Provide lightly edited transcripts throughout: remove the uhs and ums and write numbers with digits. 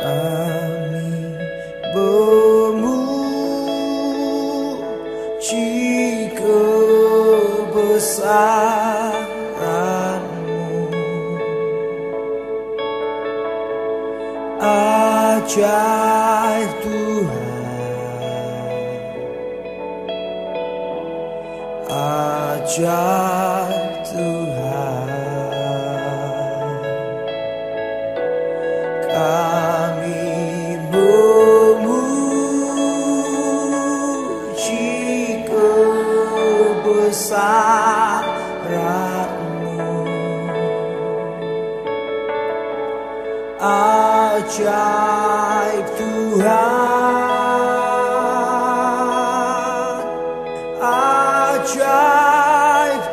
Kami memuji kebesaran-Mu, ajaib Tuhan, ajaib Tuhan. Kami memuji kebesaran-Mu, ajaib Tuhan, ajaib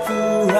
Tuhan.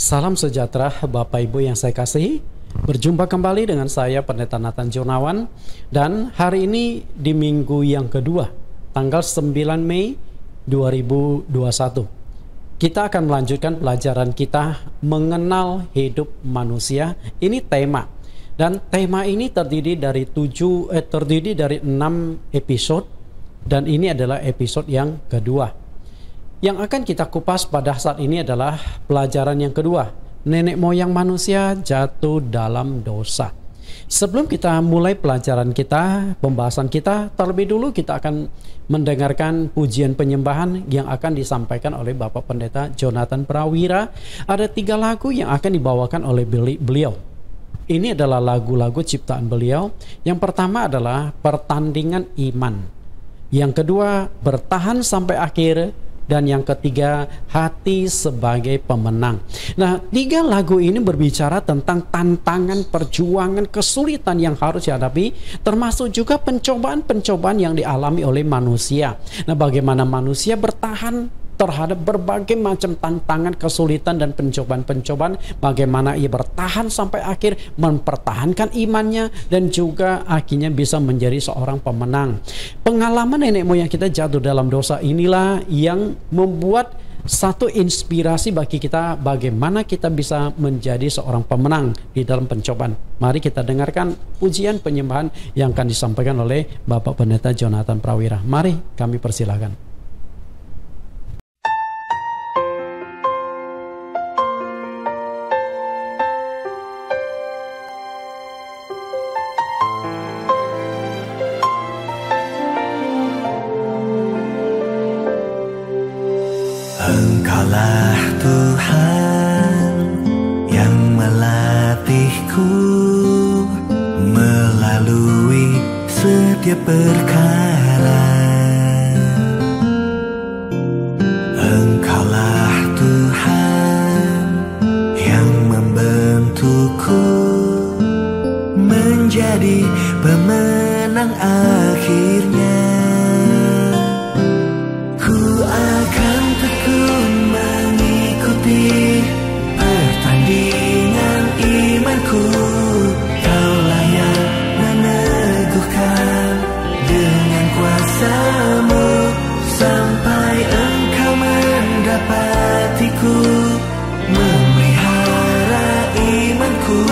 Salam sejahtera Bapak Ibu yang saya kasihi. Berjumpa kembali dengan saya Pendeta Nathan Jonawan. Dan hari ini di minggu yang kedua, tanggal 9 Mei 2021, kita akan melanjutkan pelajaran kita mengenal hidup manusia. Ini tema. Dan tema ini terdiri dari 6 episode. Dan ini adalah episode yang kedua. Yang akan kita kupas pada saat ini adalah pelajaran yang kedua. Nenek moyang manusia jatuh dalam dosa. Sebelum kita mulai pelajaran kita, pembahasan kita, terlebih dulu kita akan mendengarkan pujian penyembahan yang akan disampaikan oleh Bapak Pendeta Jonathan Prawira. Ada 3 lagu yang akan dibawakan oleh beliau. Ini adalah lagu-lagu ciptaan beliau. Yang pertama adalah pertandingan iman. Yang kedua, bertahan sampai akhir. Dan yang ketiga, hati sebagai pemenang. Nah, 3 lagu ini berbicara tentang tantangan, perjuangan, kesulitan yang harus dihadapi, termasuk juga pencobaan-pencobaan yang dialami oleh manusia. Nah, bagaimana manusia bertahan terhadap berbagai macam tantangan, kesulitan, dan pencobaan-pencobaan, bagaimana ia bertahan sampai akhir, mempertahankan imannya, dan juga akhirnya bisa menjadi seorang pemenang. Pengalaman nenek moyang kita jatuh dalam dosa inilah yang membuat satu inspirasi bagi kita bagaimana kita bisa menjadi seorang pemenang di dalam pencobaan. Mari kita dengarkan pujian penyembahan yang akan disampaikan oleh Bapak Pendeta Jonathan Prawira. Mari kami persilakan. Engkaulah Tuhan yang melatihku melalui setiap perkara. Engkaulah Tuhan yang membentukku menjadi pemenang akhirnya. Ku akan tekun mengikuti pertandingan imanku. Kaulah yang meneguhkan dengan kuasa-Mu sampai Engkau mendapatiku, memelihara imanku.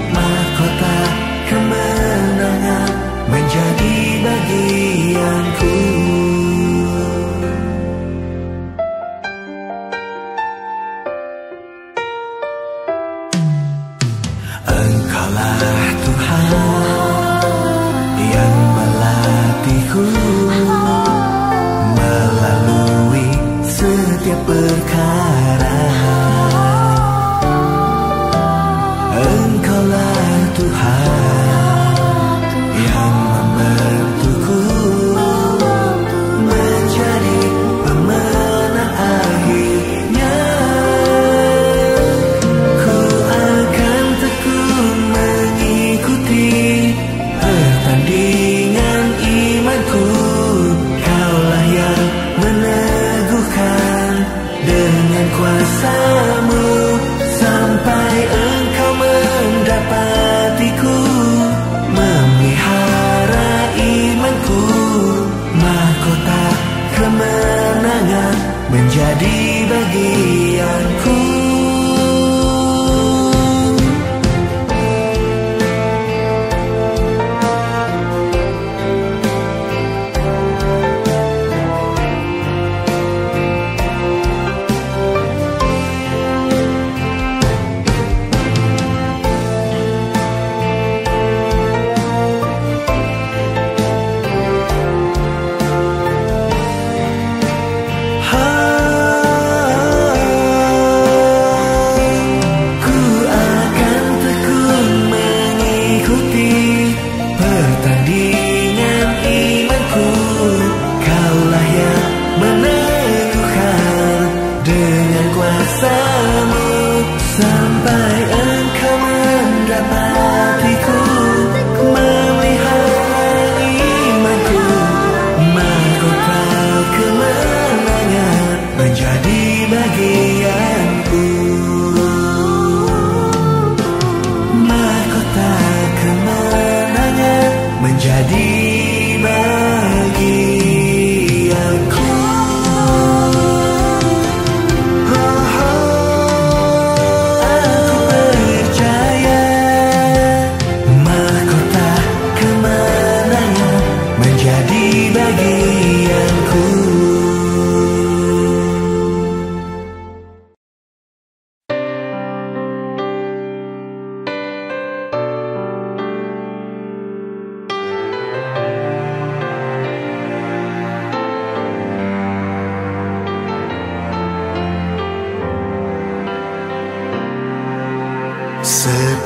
Mahkota kemenangan menjadi bagianku. Engkaulah Tuhan yang melatihku melalui setiap perkara. Engkaulah Tuhan yang membentukku menjadi pemenang akhirnya. Ku akan tekun mengikuti pertandingan imanku. Kaulah yang meneguhkan dengan kuasa-Mu sampai Engkau mendapatiku, memelihara imanku. Mahkota kemenangan menjadi bagianku. Sampai Engkau mendapatiku, memelihara imanku. Mahkota kemenangan menjadi bagianku. Mahkota kemenangan menjadi bagianku.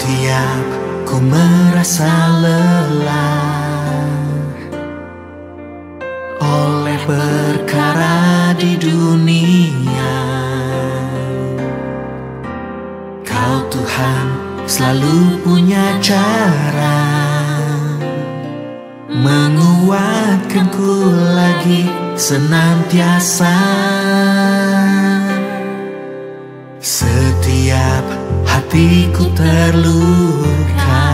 Setiap ku merasa lelah oleh perkara di dunia, Kau Tuhan selalu punya cara menguatkanku lagi senantiasa. Setiap hatiku terluka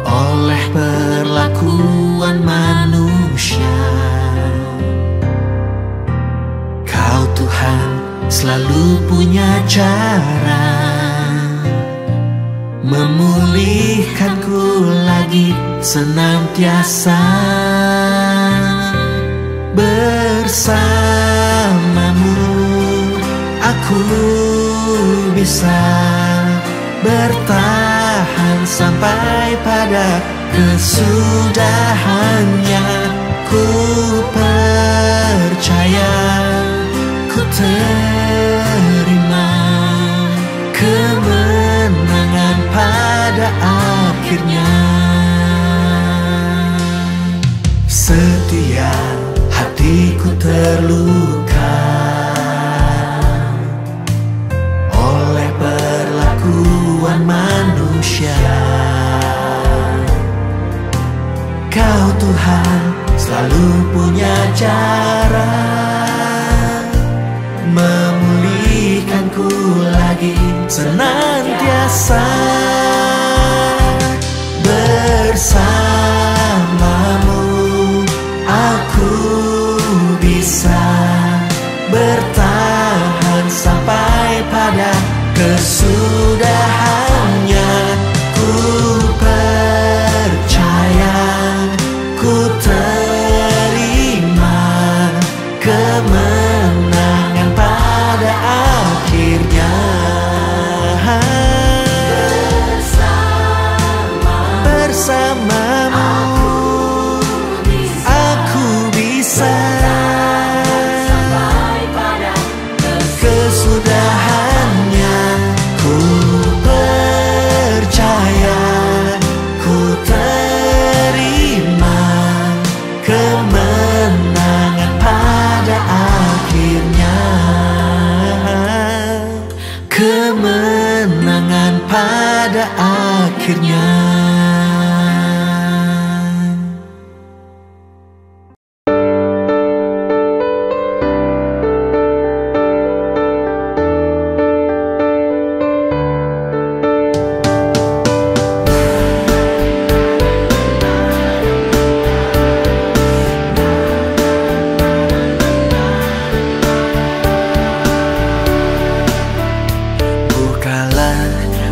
oleh perlakuan manusia, Kau Tuhan selalu punya cara memulihkanku lagi senantiasa. Bersamamu aku bisa bertahan sampai pada kesudahannya. Ku percaya, ku terima kemenangan pada akhirnya. Setiap hatiku terluka oleh perlakuan manusia, Kau Tuhan selalu punya cara memulihkanku lagi senantiasa. Bersamamu aku bisa bertahan sampai pada kesudahannya. Ku percaya, ku terima kemenangan pada akhirnya. Bersamamu aku bisa kesudahannya. Ku percaya, ku terima kemenangan pada akhirnya. Kemenangan pada akhirnya.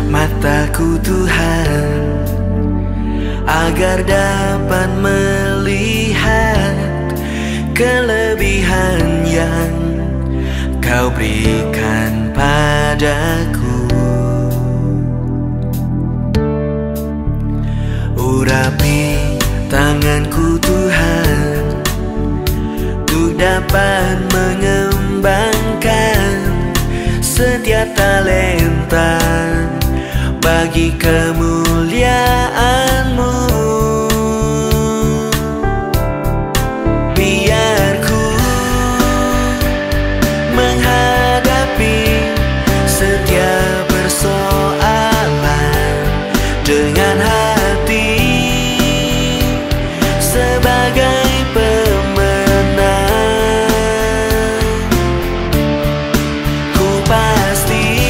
Mataku Tuhan, agar dapat melihat kelebihan yang Kau berikan padaku. Urapi tanganku Tuhan, untuk dapat mengembangkan setiap talenta bagi kemuliaan-Mu. Biar ku menghadapi setiap persoalan dengan hati sebagai pemenang. Ku pasti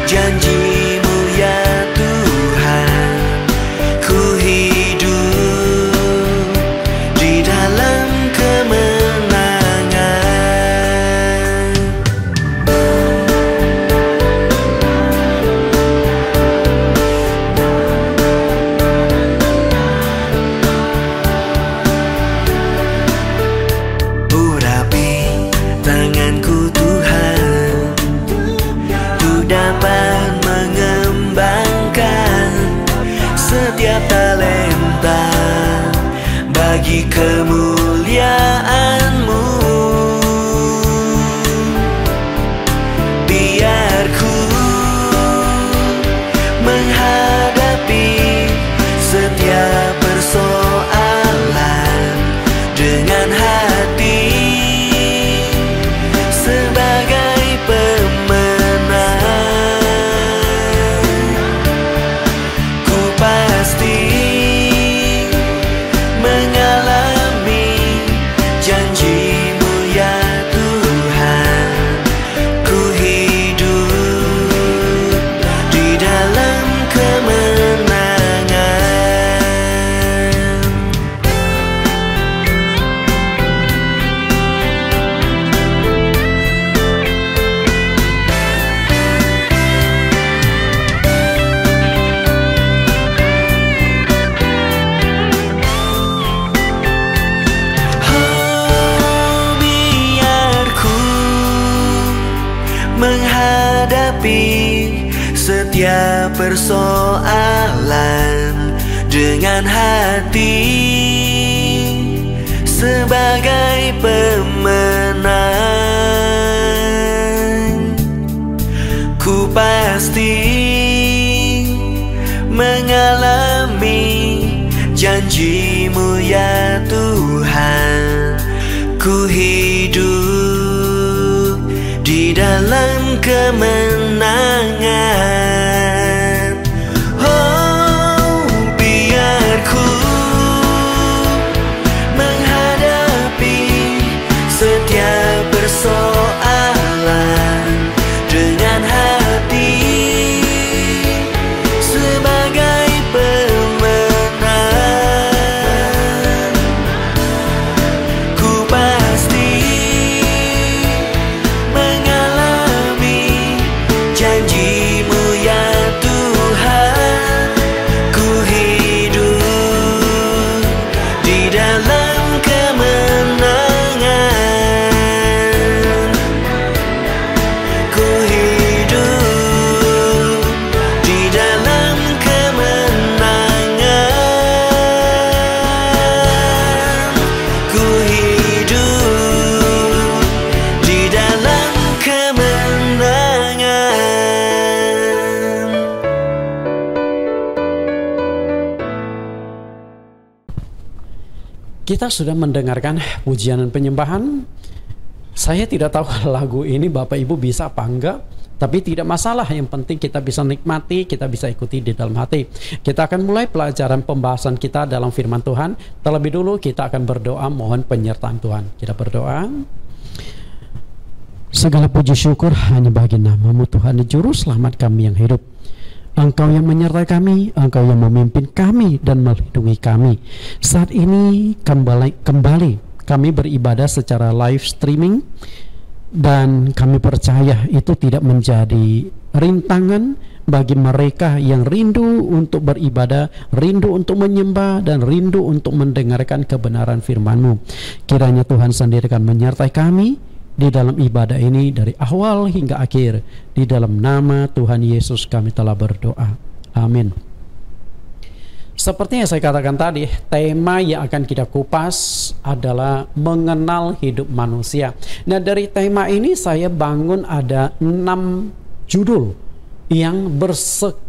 janji-Mu ya Tuhan, ku hidup di dalam kemenangan. Urapi tanganku Tuhan, untuk dapat mengembangkan setiap talenta bagi kemuliaan-Mu. menghadapi setiap persoalan dengan hati sebagai pemenang. Ku pasti mengalami janji-Mu ya Tuhan. Ku hidup di dalam kemenangan. Oh, biar ku menghadapi setiap persoalan dengan hati sebagai pemenang. Ku pasti mengalami janji-Mu ya Tuhan. Ku hidup di dalam kemenangan. Oh, biar ku menghadapi setiap persoalan dengan hati sebagai pemenang. Ku pasti mengalami janji-Mu ya Tuhan. Ku hidup di dalam kemenangan. Ku hidup di dalam kemenangan. Ku hidup di dalam kemenangan. Kita sudah mendengarkan pujian dan penyembahan. Saya tidak tahu lagu ini Bapak Ibu bisa apa enggak, tapi tidak masalah. Yang penting kita bisa nikmati, kita bisa ikuti di dalam hati. Kita akan mulai pelajaran pembahasan kita dalam firman Tuhan. Terlebih dulu kita akan berdoa mohon penyertaan Tuhan. Kita berdoa. Segala puji syukur hanya bagi nama-Mu Tuhan, Juru Selamat kami yang hidup. Engkau yang menyertai kami, Engkau yang memimpin kami dan melindungi kami. Saat ini kembali kami beribadah secara live streaming, dan kami percaya itu tidak menjadi rintangan bagi mereka yang rindu untuk beribadah, rindu untuk menyembah, dan rindu untuk mendengarkan kebenaran firman-Mu. Kiranya Tuhan sendiri akan menyertai kami di dalam ibadah ini dari awal hingga akhir. Di dalam nama Tuhan Yesus kami telah berdoa. Amin. Seperti yang saya katakan tadi, tema yang akan kita kupas adalah mengenal hidup manusia. Nah, dari tema ini saya bangun ada 6 judul yang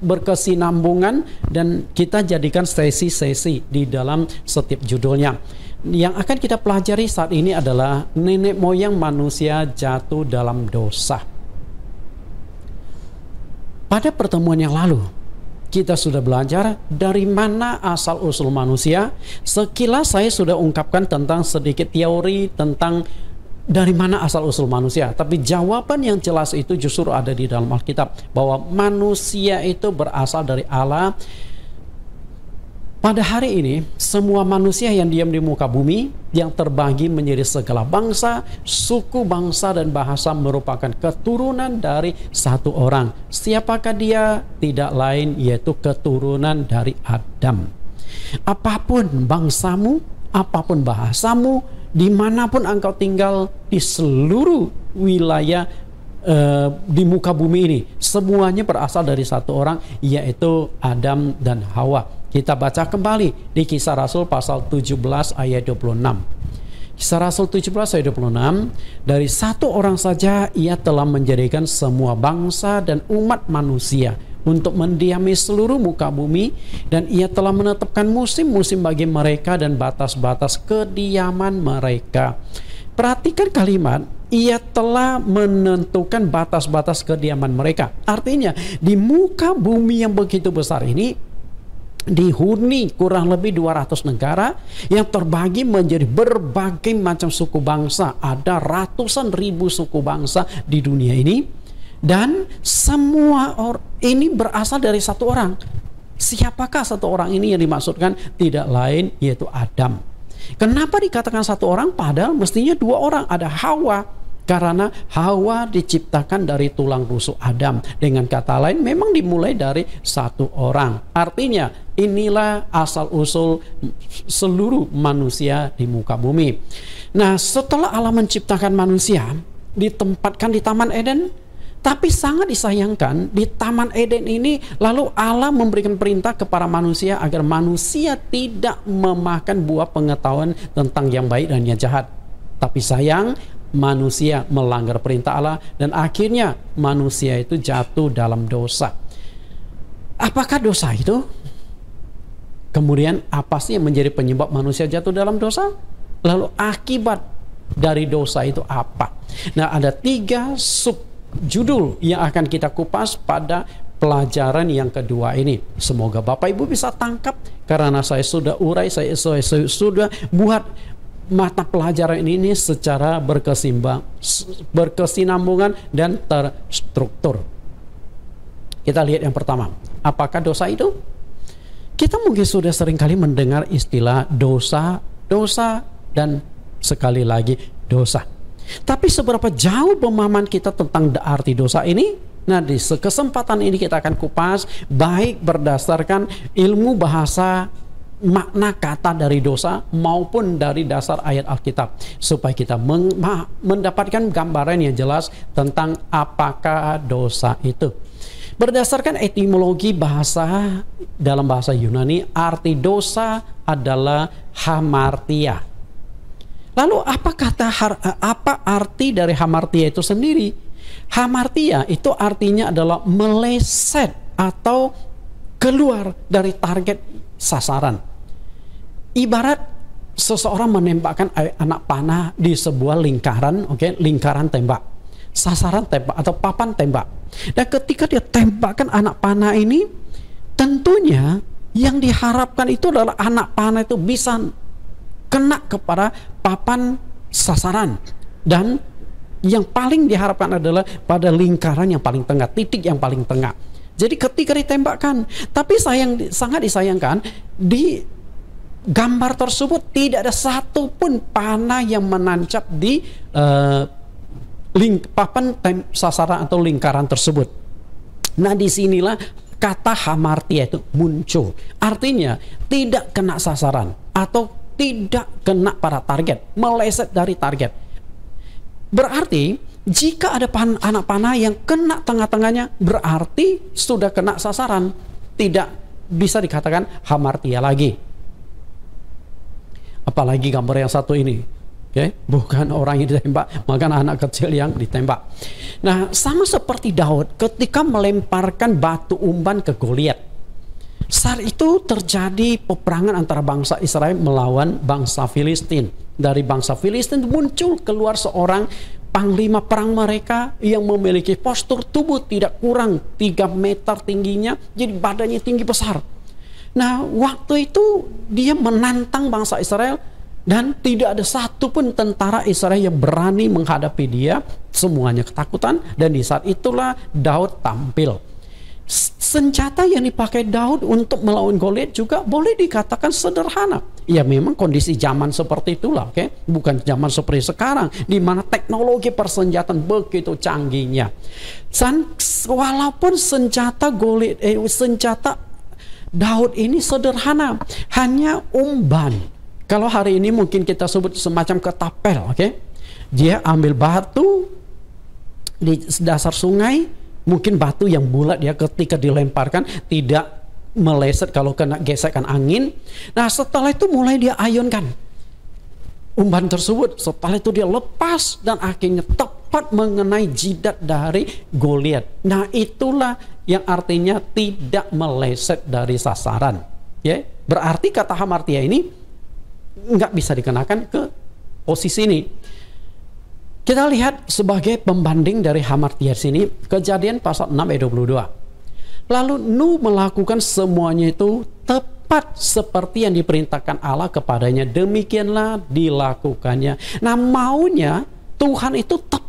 berkesinambungan, dan kita jadikan sesi-sesi di dalam setiap judulnya. Yang akan kita pelajari saat ini adalah nenek moyang manusia jatuh dalam dosa. Pada pertemuan yang lalu kita sudah belajar dari mana asal usul manusia. Sekilas saya sudah ungkapkan tentang sedikit teori tentang dari mana asal usul manusia, tapi jawaban yang jelas itu justru ada di dalam Alkitab, bahwa manusia itu berasal dari Allah. Pada hari ini, semua manusia yang diam di muka bumi, yang terbagi menjadi segala bangsa, suku, bangsa, dan bahasa, merupakan keturunan dari satu orang. Siapakah dia? Tidak lain yaitu keturunan dari Adam. Apapun bangsamu, apapun bahasamu, dimanapun engkau tinggal di seluruh wilayah di muka bumi ini, semuanya berasal dari satu orang, yaitu Adam dan Hawa. Kita baca kembali di Kisah Rasul pasal 17 ayat 26. Kisah Rasul 17 ayat 26, dari satu orang saja ia telah menjadikan semua bangsa dan umat manusia untuk mendiami seluruh muka bumi, dan ia telah menetapkan musim-musim bagi mereka dan batas-batas kediaman mereka. Perhatikan kalimat, ia telah menentukan batas-batas kediaman mereka. Artinya, di muka bumi yang begitu besar ini, dihuni kurang lebih 200 negara yang terbagi menjadi berbagai macam suku bangsa. Ada ratusan ribu suku bangsa di dunia ini. Dan semua ini berasal dari satu orang. Siapakah satu orang ini yang dimaksudkan? Tidak lain yaitu Adam. Kenapa dikatakan satu orang padahal mestinya dua orang? Ada Hawa. Karena Hawa diciptakan dari tulang rusuk Adam. Dengan kata lain memang dimulai dari satu orang. Artinya inilah asal-usul seluruh manusia di muka bumi. Nah, setelah Allah menciptakan manusia, ditempatkan di Taman Eden. Tapi sangat disayangkan di Taman Eden ini lalu Allah memberikan perintah kepada manusia agar manusia tidak memakan buah pengetahuan tentang yang baik dan yang jahat. Tapi sayang, manusia melanggar perintah Allah dan akhirnya manusia itu jatuh dalam dosa. Apakah dosa itu? Kemudian apa sih yang menjadi penyebab manusia jatuh dalam dosa? Lalu akibat dari dosa itu apa? Nah, ada 3 subjudul yang akan kita kupas pada pelajaran yang kedua ini. Semoga Bapak Ibu bisa tangkap, karena saya sudah urai, saya sudah buat mata pelajaran ini secara berkesinambungan dan terstruktur. Kita lihat yang pertama, apakah dosa itu? Kita mungkin sudah sering kali mendengar istilah dosa, dan sekali lagi dosa. Tapi seberapa jauh pemahaman kita tentang arti dosa ini? Nah, di kesempatan ini kita akan kupas baik berdasarkan ilmu bahasa, makna kata dari dosa maupun dari dasar ayat Alkitab, supaya kita mendapatkan gambaran yang jelas tentang apakah dosa itu. Berdasarkan etimologi bahasa, dalam bahasa Yunani, arti dosa adalah hamartia. Lalu apa arti dari hamartia itu sendiri? Hamartia itu artinya adalah meleset atau keluar dari target sasaran. Ibarat seseorang menembakkan anak panah di sebuah lingkaran, lingkaran tembak, sasaran tembak atau papan tembak. Dan ketika dia tembakkan anak panah ini, tentunya yang diharapkan itu adalah anak panah itu bisa kena kepada papan sasaran, dan yang paling diharapkan adalah pada lingkaran yang paling tengah, titik yang paling tengah. Jadi ketika ditembakkan, tapi sangat disayangkan di gambar tersebut tidak ada satupun panah yang menancap di papan sasaran atau lingkaran tersebut. Nah, disinilah kata hamartia itu muncul. Artinya tidak kena sasaran atau tidak kena pada target, meleset dari target. Berarti jika ada anak panah yang kena tengah-tengahnya, berarti sudah kena sasaran, tidak bisa dikatakan hamartia lagi. Apalagi gambar yang satu ini, bukan orang yang ditembak, maka anak kecil yang ditembak. Nah, sama seperti Daud ketika melemparkan batu umban ke Goliat. Saat itu terjadi peperangan antara bangsa Israel melawan bangsa Filistin. Dari bangsa Filistin muncul keluar seorang panglima perang mereka yang memiliki postur tubuh tidak kurang 3 meter tingginya, jadi badannya tinggi besar. Nah, waktu itu dia menantang bangsa Israel dan tidak ada satupun tentara Israel yang berani menghadapi dia. Semuanya ketakutan, dan di saat itulah Daud tampil. Senjata yang dipakai Daud untuk melawan Goliat juga boleh dikatakan sederhana. Ya, memang kondisi zaman seperti itulah, bukan zaman seperti sekarang di mana teknologi persenjataan begitu canggihnya. Walaupun senjata Daud ini sederhana, hanya umban. Kalau hari ini mungkin kita sebut semacam ketapel, Dia ambil batu di dasar sungai, mungkin batu yang bulat, dia ketika dilemparkan tidak meleset kalau kena gesekan angin. Nah, setelah itu mulai dia ayunkan umban tersebut. Setelah itu dia lepas dan akhirnya tepat tepat mengenai jidat dari Goliat. Nah, itulah yang artinya tidak meleset dari sasaran. Ya, berarti kata hamartia ini nggak bisa dikenakan ke posisi ini. Kita lihat sebagai pembanding dari hamartia sini, Kejadian pasal 6 ayat 22. Lalu Nuh melakukan semuanya itu tepat seperti yang diperintahkan Allah kepadanya. Demikianlah dilakukannya. Nah, maunya Tuhan itu tepat.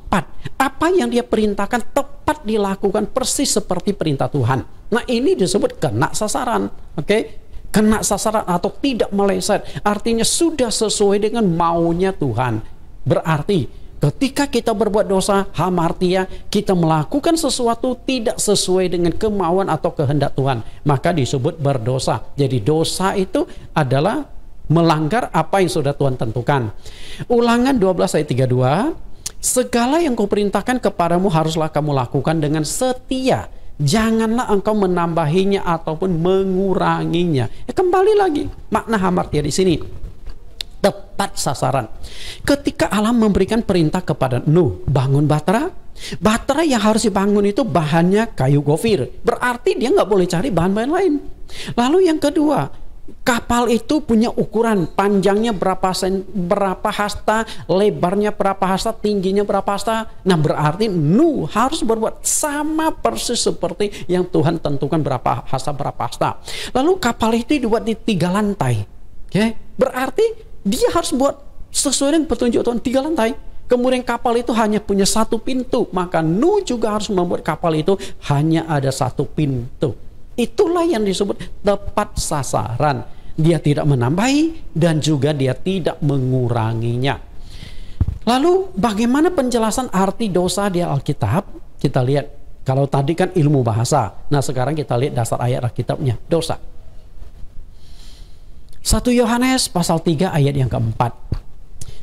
Apa yang dia perintahkan tepat dilakukan persis seperti perintah Tuhan. Nah, ini disebut kena sasaran. Oke? Kena sasaran atau tidak meleset. Artinya sudah sesuai dengan maunya Tuhan. Berarti ketika kita berbuat dosa, hamartia, kita melakukan sesuatu tidak sesuai dengan kemauan atau kehendak Tuhan, maka disebut berdosa. Jadi dosa itu adalah melanggar apa yang sudah Tuhan tentukan. Ulangan 12 ayat 32, segala yang kuperintahkan kepadamu haruslah kamu lakukan dengan setia. Janganlah engkau menambahinya ataupun menguranginya. Kembali lagi makna hamartia di sini. Tepat sasaran. Ketika Allah memberikan perintah kepada Nuh, bangun batra. Batra yang harus dibangun itu bahannya kayu gofir. Berarti dia nggak boleh cari bahan-bahan lain. Lalu yang kedua, kapal itu punya ukuran, panjangnya berapa hasta, lebarnya berapa hasta, tingginya berapa hasta. Nah, berarti Nuh harus berbuat sama persis seperti yang Tuhan tentukan berapa hasta. Lalu kapal itu dibuat di 3 lantai. Oke? Berarti dia harus buat sesuai dengan petunjuk Tuhan 3 lantai. Kemudian kapal itu hanya punya 1 pintu. Maka Nuh juga harus membuat kapal itu hanya ada 1 pintu. Itulah yang disebut tepat sasaran. Dia tidak menambahi dan juga dia tidak menguranginya. Lalu bagaimana penjelasan arti dosa di Alkitab? Kita lihat. Kalau tadi kan ilmu bahasa. Nah, sekarang kita lihat dasar ayat Alkitabnya. Dosa. 1 Yohanes pasal 3 ayat yang keempat.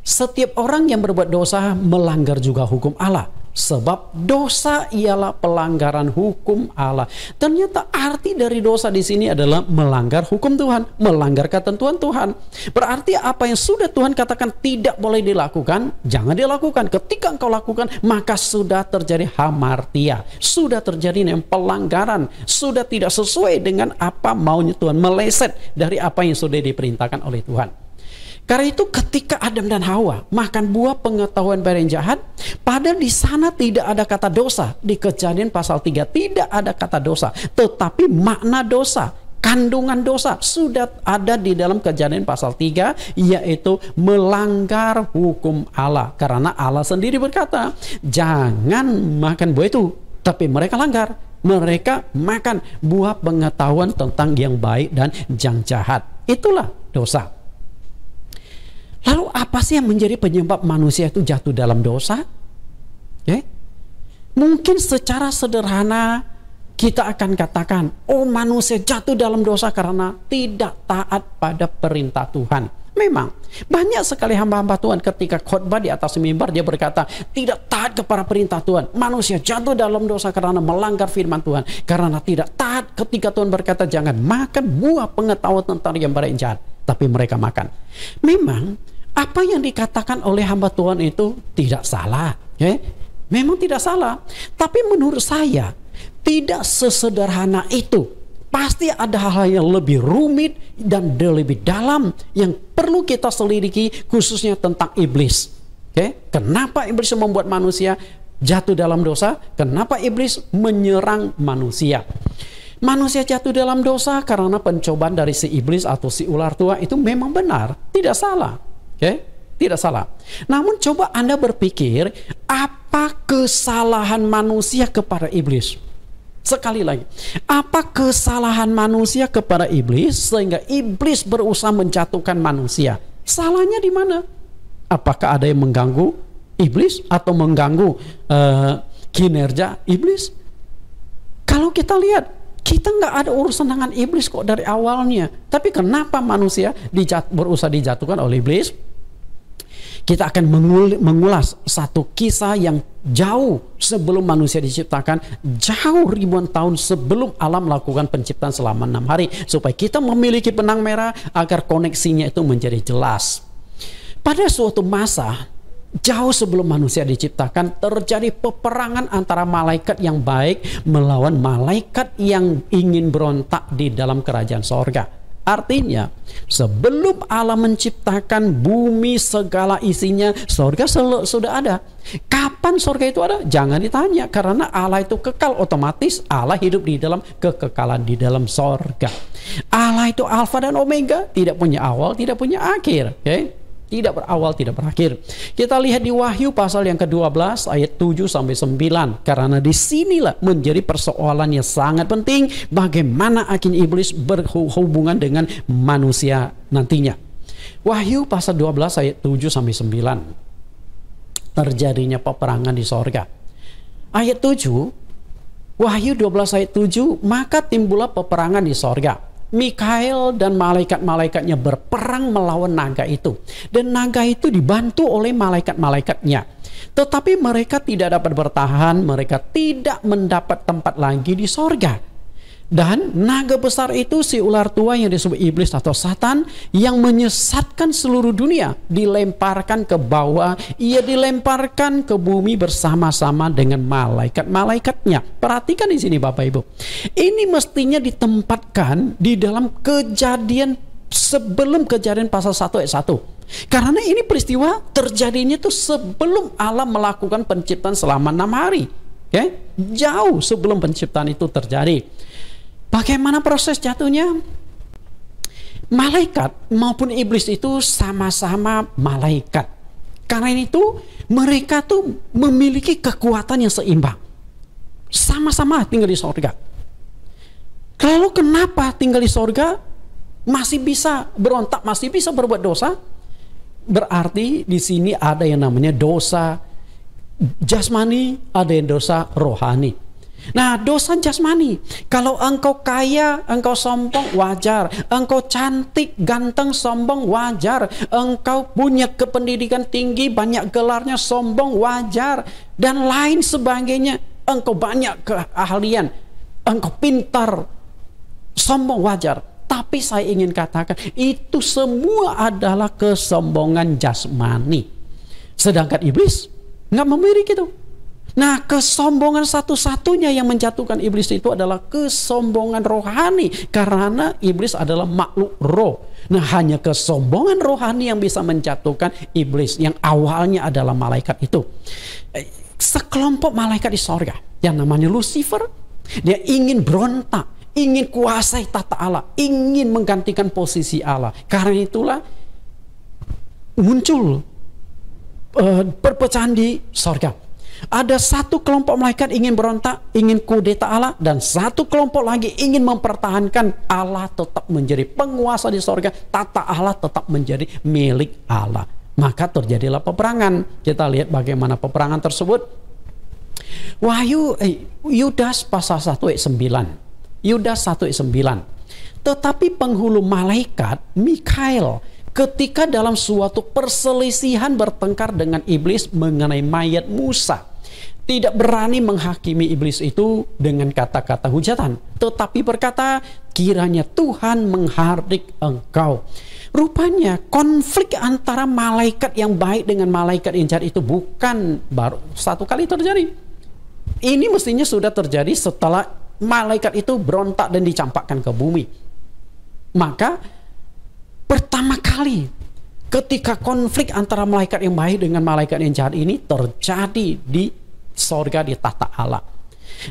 Setiap orang yang berbuat dosa melanggar juga hukum Allah. Sebab dosa ialah pelanggaran hukum Allah. Ternyata arti dari dosa di sini adalah melanggar hukum Tuhan, melanggar ketentuan Tuhan. Berarti apa yang sudah Tuhan katakan tidak boleh dilakukan, jangan dilakukan. Ketika engkau lakukan, maka sudah terjadi hamartia, sudah terjadi pelanggaran, sudah tidak sesuai dengan apa maunya Tuhan, meleset dari apa yang sudah diperintahkan oleh Tuhan. Karena itu ketika Adam dan Hawa makan buah pengetahuan baik dan jahat, padahal di sana tidak ada kata dosa. Di Kejadian pasal 3 tidak ada kata dosa, tetapi makna dosa, kandungan dosa sudah ada di dalam Kejadian pasal 3, yaitu melanggar hukum Allah. Karena Allah sendiri berkata, jangan makan buah itu, tapi mereka langgar. Mereka makan buah pengetahuan tentang yang baik dan yang jahat. Itulah dosa. Lalu apa sih yang menjadi penyebab manusia itu jatuh dalam dosa? Mungkin secara sederhana kita akan katakan, oh, manusia jatuh dalam dosa karena tidak taat pada perintah Tuhan. Memang banyak sekali hamba-hamba Tuhan ketika khotbah di atas mimbar dia berkata tidak taat kepada perintah Tuhan. Manusia jatuh dalam dosa karena melanggar firman Tuhan, karena tidak taat ketika Tuhan berkata jangan makan buah pengetahuan tentang yang baik dan jahat, tapi mereka makan. Memang apa yang dikatakan oleh hamba Tuhan itu tidak salah, memang tidak salah. Tapi menurut saya tidak sesederhana itu. Pasti ada hal-hal yang lebih rumit dan lebih dalam yang perlu kita selidiki, khususnya tentang iblis. Kenapa iblis membuat manusia jatuh dalam dosa? Kenapa iblis menyerang manusia? Manusia jatuh dalam dosa karena pencobaan dari si iblis atau si ular tua itu memang benar, tidak salah. Tidak salah. Namun coba Anda berpikir, apa kesalahan manusia kepada iblis? Sekali lagi, apa kesalahan manusia kepada iblis sehingga iblis berusaha menjatuhkan manusia? Salahnya di mana? Apakah ada yang mengganggu iblis atau mengganggu kinerja iblis? Kalau kita lihat, kita nggak ada urusan dengan iblis kok dari awalnya. Tapi kenapa manusia berusaha dijatuhkan oleh iblis? Kita akan mengulas satu kisah yang jauh sebelum manusia diciptakan, jauh ribuan tahun sebelum Allah melakukan penciptaan selama 6 hari, supaya kita memiliki benang merah agar koneksinya itu menjadi jelas. Pada suatu masa, Jauh sebelum manusia diciptakan, terjadi peperangan antara malaikat yang baik melawan malaikat yang ingin berontak di dalam kerajaan sorga. Artinya, sebelum Allah menciptakan bumi segala isinya, sorga sudah ada. Kapan sorga itu ada? Jangan ditanya, karena Allah itu kekal, otomatis Allah hidup di dalam kekekalan di dalam sorga. Allah itu Alfa dan Omega, tidak punya awal, tidak punya akhir. Okay? Tidak berawal, tidak berakhir. Kita lihat di Wahyu pasal yang ke-12 ayat 7 sampai 9. Karena disinilah menjadi persoalan yang sangat penting, bagaimana akhirnya iblis berhubungan dengan manusia nantinya. Wahyu pasal 12 ayat 7 sampai 9. Terjadinya peperangan di sorga. Ayat 7, Wahyu 12 ayat 7, maka timbullah peperangan di sorga. Mikael dan malaikat-malaikatnya berperang melawan naga itu. Dan naga itu dibantu oleh malaikat-malaikatnya. Tetapi mereka tidak dapat bertahan, mereka tidak mendapat tempat lagi di sorga. Dan naga besar itu, si ular tua yang disebut iblis atau Satan, yang menyesatkan seluruh dunia, dilemparkan ke bawah. Ia dilemparkan ke bumi bersama-sama dengan malaikat-malaikatnya. Perhatikan di sini Bapak Ibu. Ini mestinya ditempatkan di dalam Kejadian, sebelum Kejadian pasal 1 ayat 1. Karena ini peristiwa terjadinya itu sebelum Allah melakukan penciptaan selama 6 hari. Okay? Jauh sebelum penciptaan itu terjadi. Bagaimana proses jatuhnya? Malaikat maupun iblis itu sama-sama malaikat. Karena itu mereka tuh memiliki kekuatan yang seimbang. Sama-sama tinggal di sorga. Lalu kenapa tinggal di sorga masih bisa berontak, masih bisa berbuat dosa? Berarti di sini ada yang namanya dosa jasmani, ada yang dosa rohani. Nah, dosa jasmani, kalau engkau kaya, engkau sombong, wajar. Engkau cantik, ganteng, sombong, wajar. Engkau punya kependidikan tinggi, banyak gelarnya, sombong, wajar. Dan lain sebagainya. Engkau banyak keahlian, engkau pintar, sombong, wajar. Tapi saya ingin katakan, itu semua adalah kesombongan jasmani. Sedangkan iblis nggak memiliki itu. Nah, kesombongan satu-satunya yang menjatuhkan iblis itu adalah kesombongan rohani. Karena iblis adalah makhluk roh. Nah, hanya kesombongan rohani yang bisa menjatuhkan iblis, yang awalnya adalah malaikat itu. Sekelompok malaikat di sorga yang namanya Lucifer, dia ingin berontak, ingin kuasai tata Allah, ingin menggantikan posisi Allah. Karena itulah muncul perpecahan di sorga. Ada satu kelompok malaikat ingin berontak, ingin kudeta Allah, dan satu kelompok lagi ingin mempertahankan Allah tetap menjadi penguasa di sorga, tata Allah tetap menjadi milik Allah. Maka terjadilah peperangan. Kita lihat bagaimana peperangan tersebut. Wahyu Yudas pasal 1 ayat 9. Yudas 1 ayat 9. Tetapi penghulu malaikat Mikael, ketika dalam suatu perselisihan bertengkar dengan iblis mengenai mayat Musa, tidak berani menghakimi iblis itu dengan kata-kata hujatan, tetapi berkata, kiranya Tuhan menghardik engkau. Rupanya konflik antara malaikat yang baik dengan malaikat yang jahat itu bukan baru satu kali terjadi. Ini mestinya sudah terjadi setelah malaikat itu berontak dan dicampakkan ke bumi. Maka pertama kali ketika konflik antara malaikat yang baik dengan malaikat yang jahat ini terjadi di sorga, di tata Allah.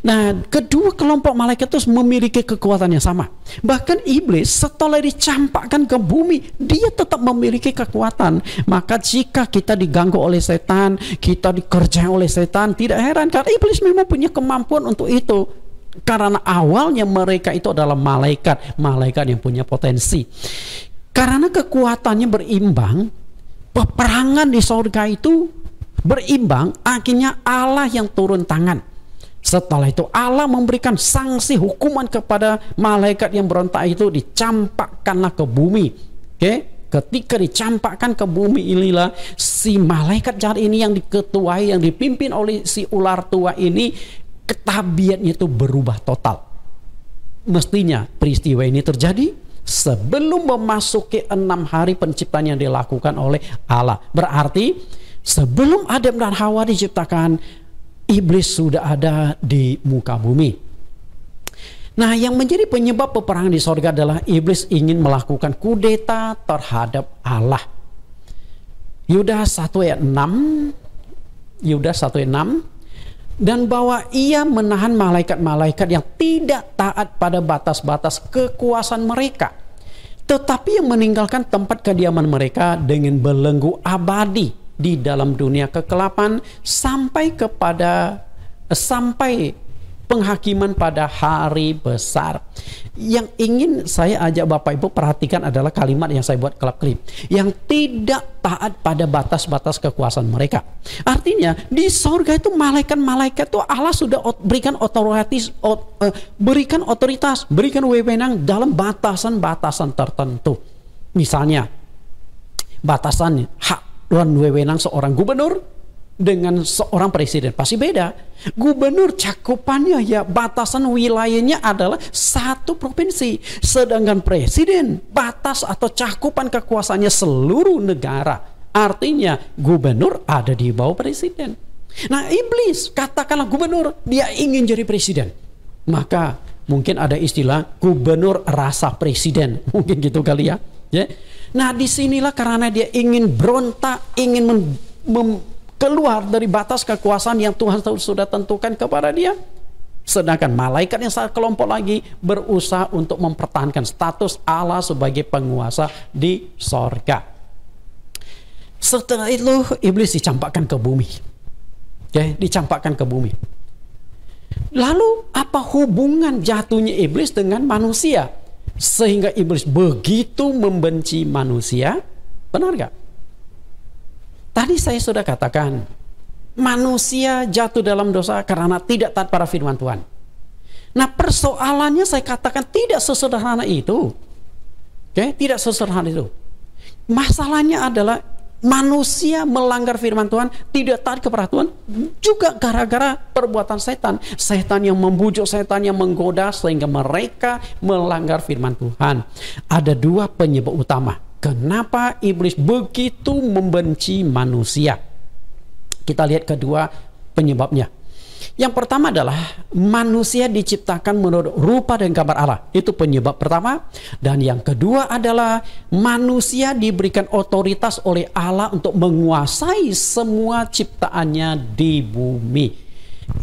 Nah, kedua kelompok malaikat itu memiliki kekuatan yang sama. Bahkan iblis setelah dicampakkan ke bumi, dia tetap memiliki kekuatan. Maka jika kita diganggu oleh setan, kita dikerjai oleh setan, tidak heran karena iblis memang punya kemampuan untuk itu. Karena awalnya mereka itu adalah malaikat yang punya potensi. Karena kekuatannya berimbang, peperangan di sorga itu berimbang, akhirnya Allah yang turun tangan. Setelah itu Allah memberikan sanksi hukuman kepada malaikat yang berontak itu, dicampakkanlah ke bumi. Oke? Ketika dicampakkan ke bumi, inilah si malaikat jahat ini yang diketuai, yang dipimpin oleh si ular tua ini, tabiatnya itu berubah total. Mestinya peristiwa ini terjadi sebelum memasuki 6 hari penciptaan yang dilakukan oleh Allah. Berarti Sebelum Adam dan Hawa diciptakan, iblis sudah ada di muka bumi. Nah, yang menjadi penyebab peperangan di sorga adalah iblis ingin melakukan kudeta terhadap Allah. Yudas 1 ayat 6, dan bahwa ia menahan malaikat-malaikat yang tidak taat pada batas-batas kekuasaan mereka, tetapi yang meninggalkan tempat kediaman mereka dengan belenggu abadi di dalam dunia kegelapan sampai penghakiman pada hari besar. Yang ingin saya ajak Bapak Ibu perhatikan adalah kalimat yang saya buat klip, yang tidak taat pada batas-batas kekuasaan mereka. Artinya di sorga itu malaikat-malaikat itu Allah sudah berikan otoritas, berikan wewenang dalam batasan-batasan tertentu. Misalnya batasan hak dan wewenang seorang gubernur dengan seorang presiden pasti beda. Gubernur cakupannya, ya, batasan wilayahnya adalah satu provinsi, sedangkan presiden batas atau cakupan kekuasaannya seluruh negara. Artinya gubernur ada di bawah presiden. Nah, iblis katakanlah gubernur, dia ingin jadi presiden, maka mungkin ada istilah gubernur rasa presiden, mungkin gitu kali ya. Nah, disinilah karena dia ingin berontak, ingin keluar dari batas kekuasaan yang Tuhan sudah tentukan kepada dia. Sedangkan malaikat yang saat kelompok lagi berusaha untuk mempertahankan status Allah sebagai penguasa di sorga. Setelah itu iblis dicampakkan ke bumi. Dicampakkan ke bumi. Lalu apa hubungan jatuhnya iblis dengan manusia sehingga iblis begitu membenci manusia? Benar gak? Tadi saya sudah katakan, manusia jatuh dalam dosa karena tidak taat pada firman Tuhan. Nah, persoalannya saya katakan tidak sesederhana itu. Tidak sesederhana itu. Masalahnya adalah manusia melanggar firman Tuhan, tidak taat kepada Tuhan, juga gara-gara perbuatan setan. Setan yang membujuk, setan yang menggoda, sehingga mereka melanggar firman Tuhan. Ada dua penyebab utama kenapa iblis begitu membenci manusia. Kita lihat kedua penyebabnya. Yang pertama adalah manusia diciptakan menurut rupa dan gambar Allah. Itu penyebab pertama. Dan yang kedua adalah manusia diberikan otoritas oleh Allah untuk menguasai semua ciptaannya di bumi.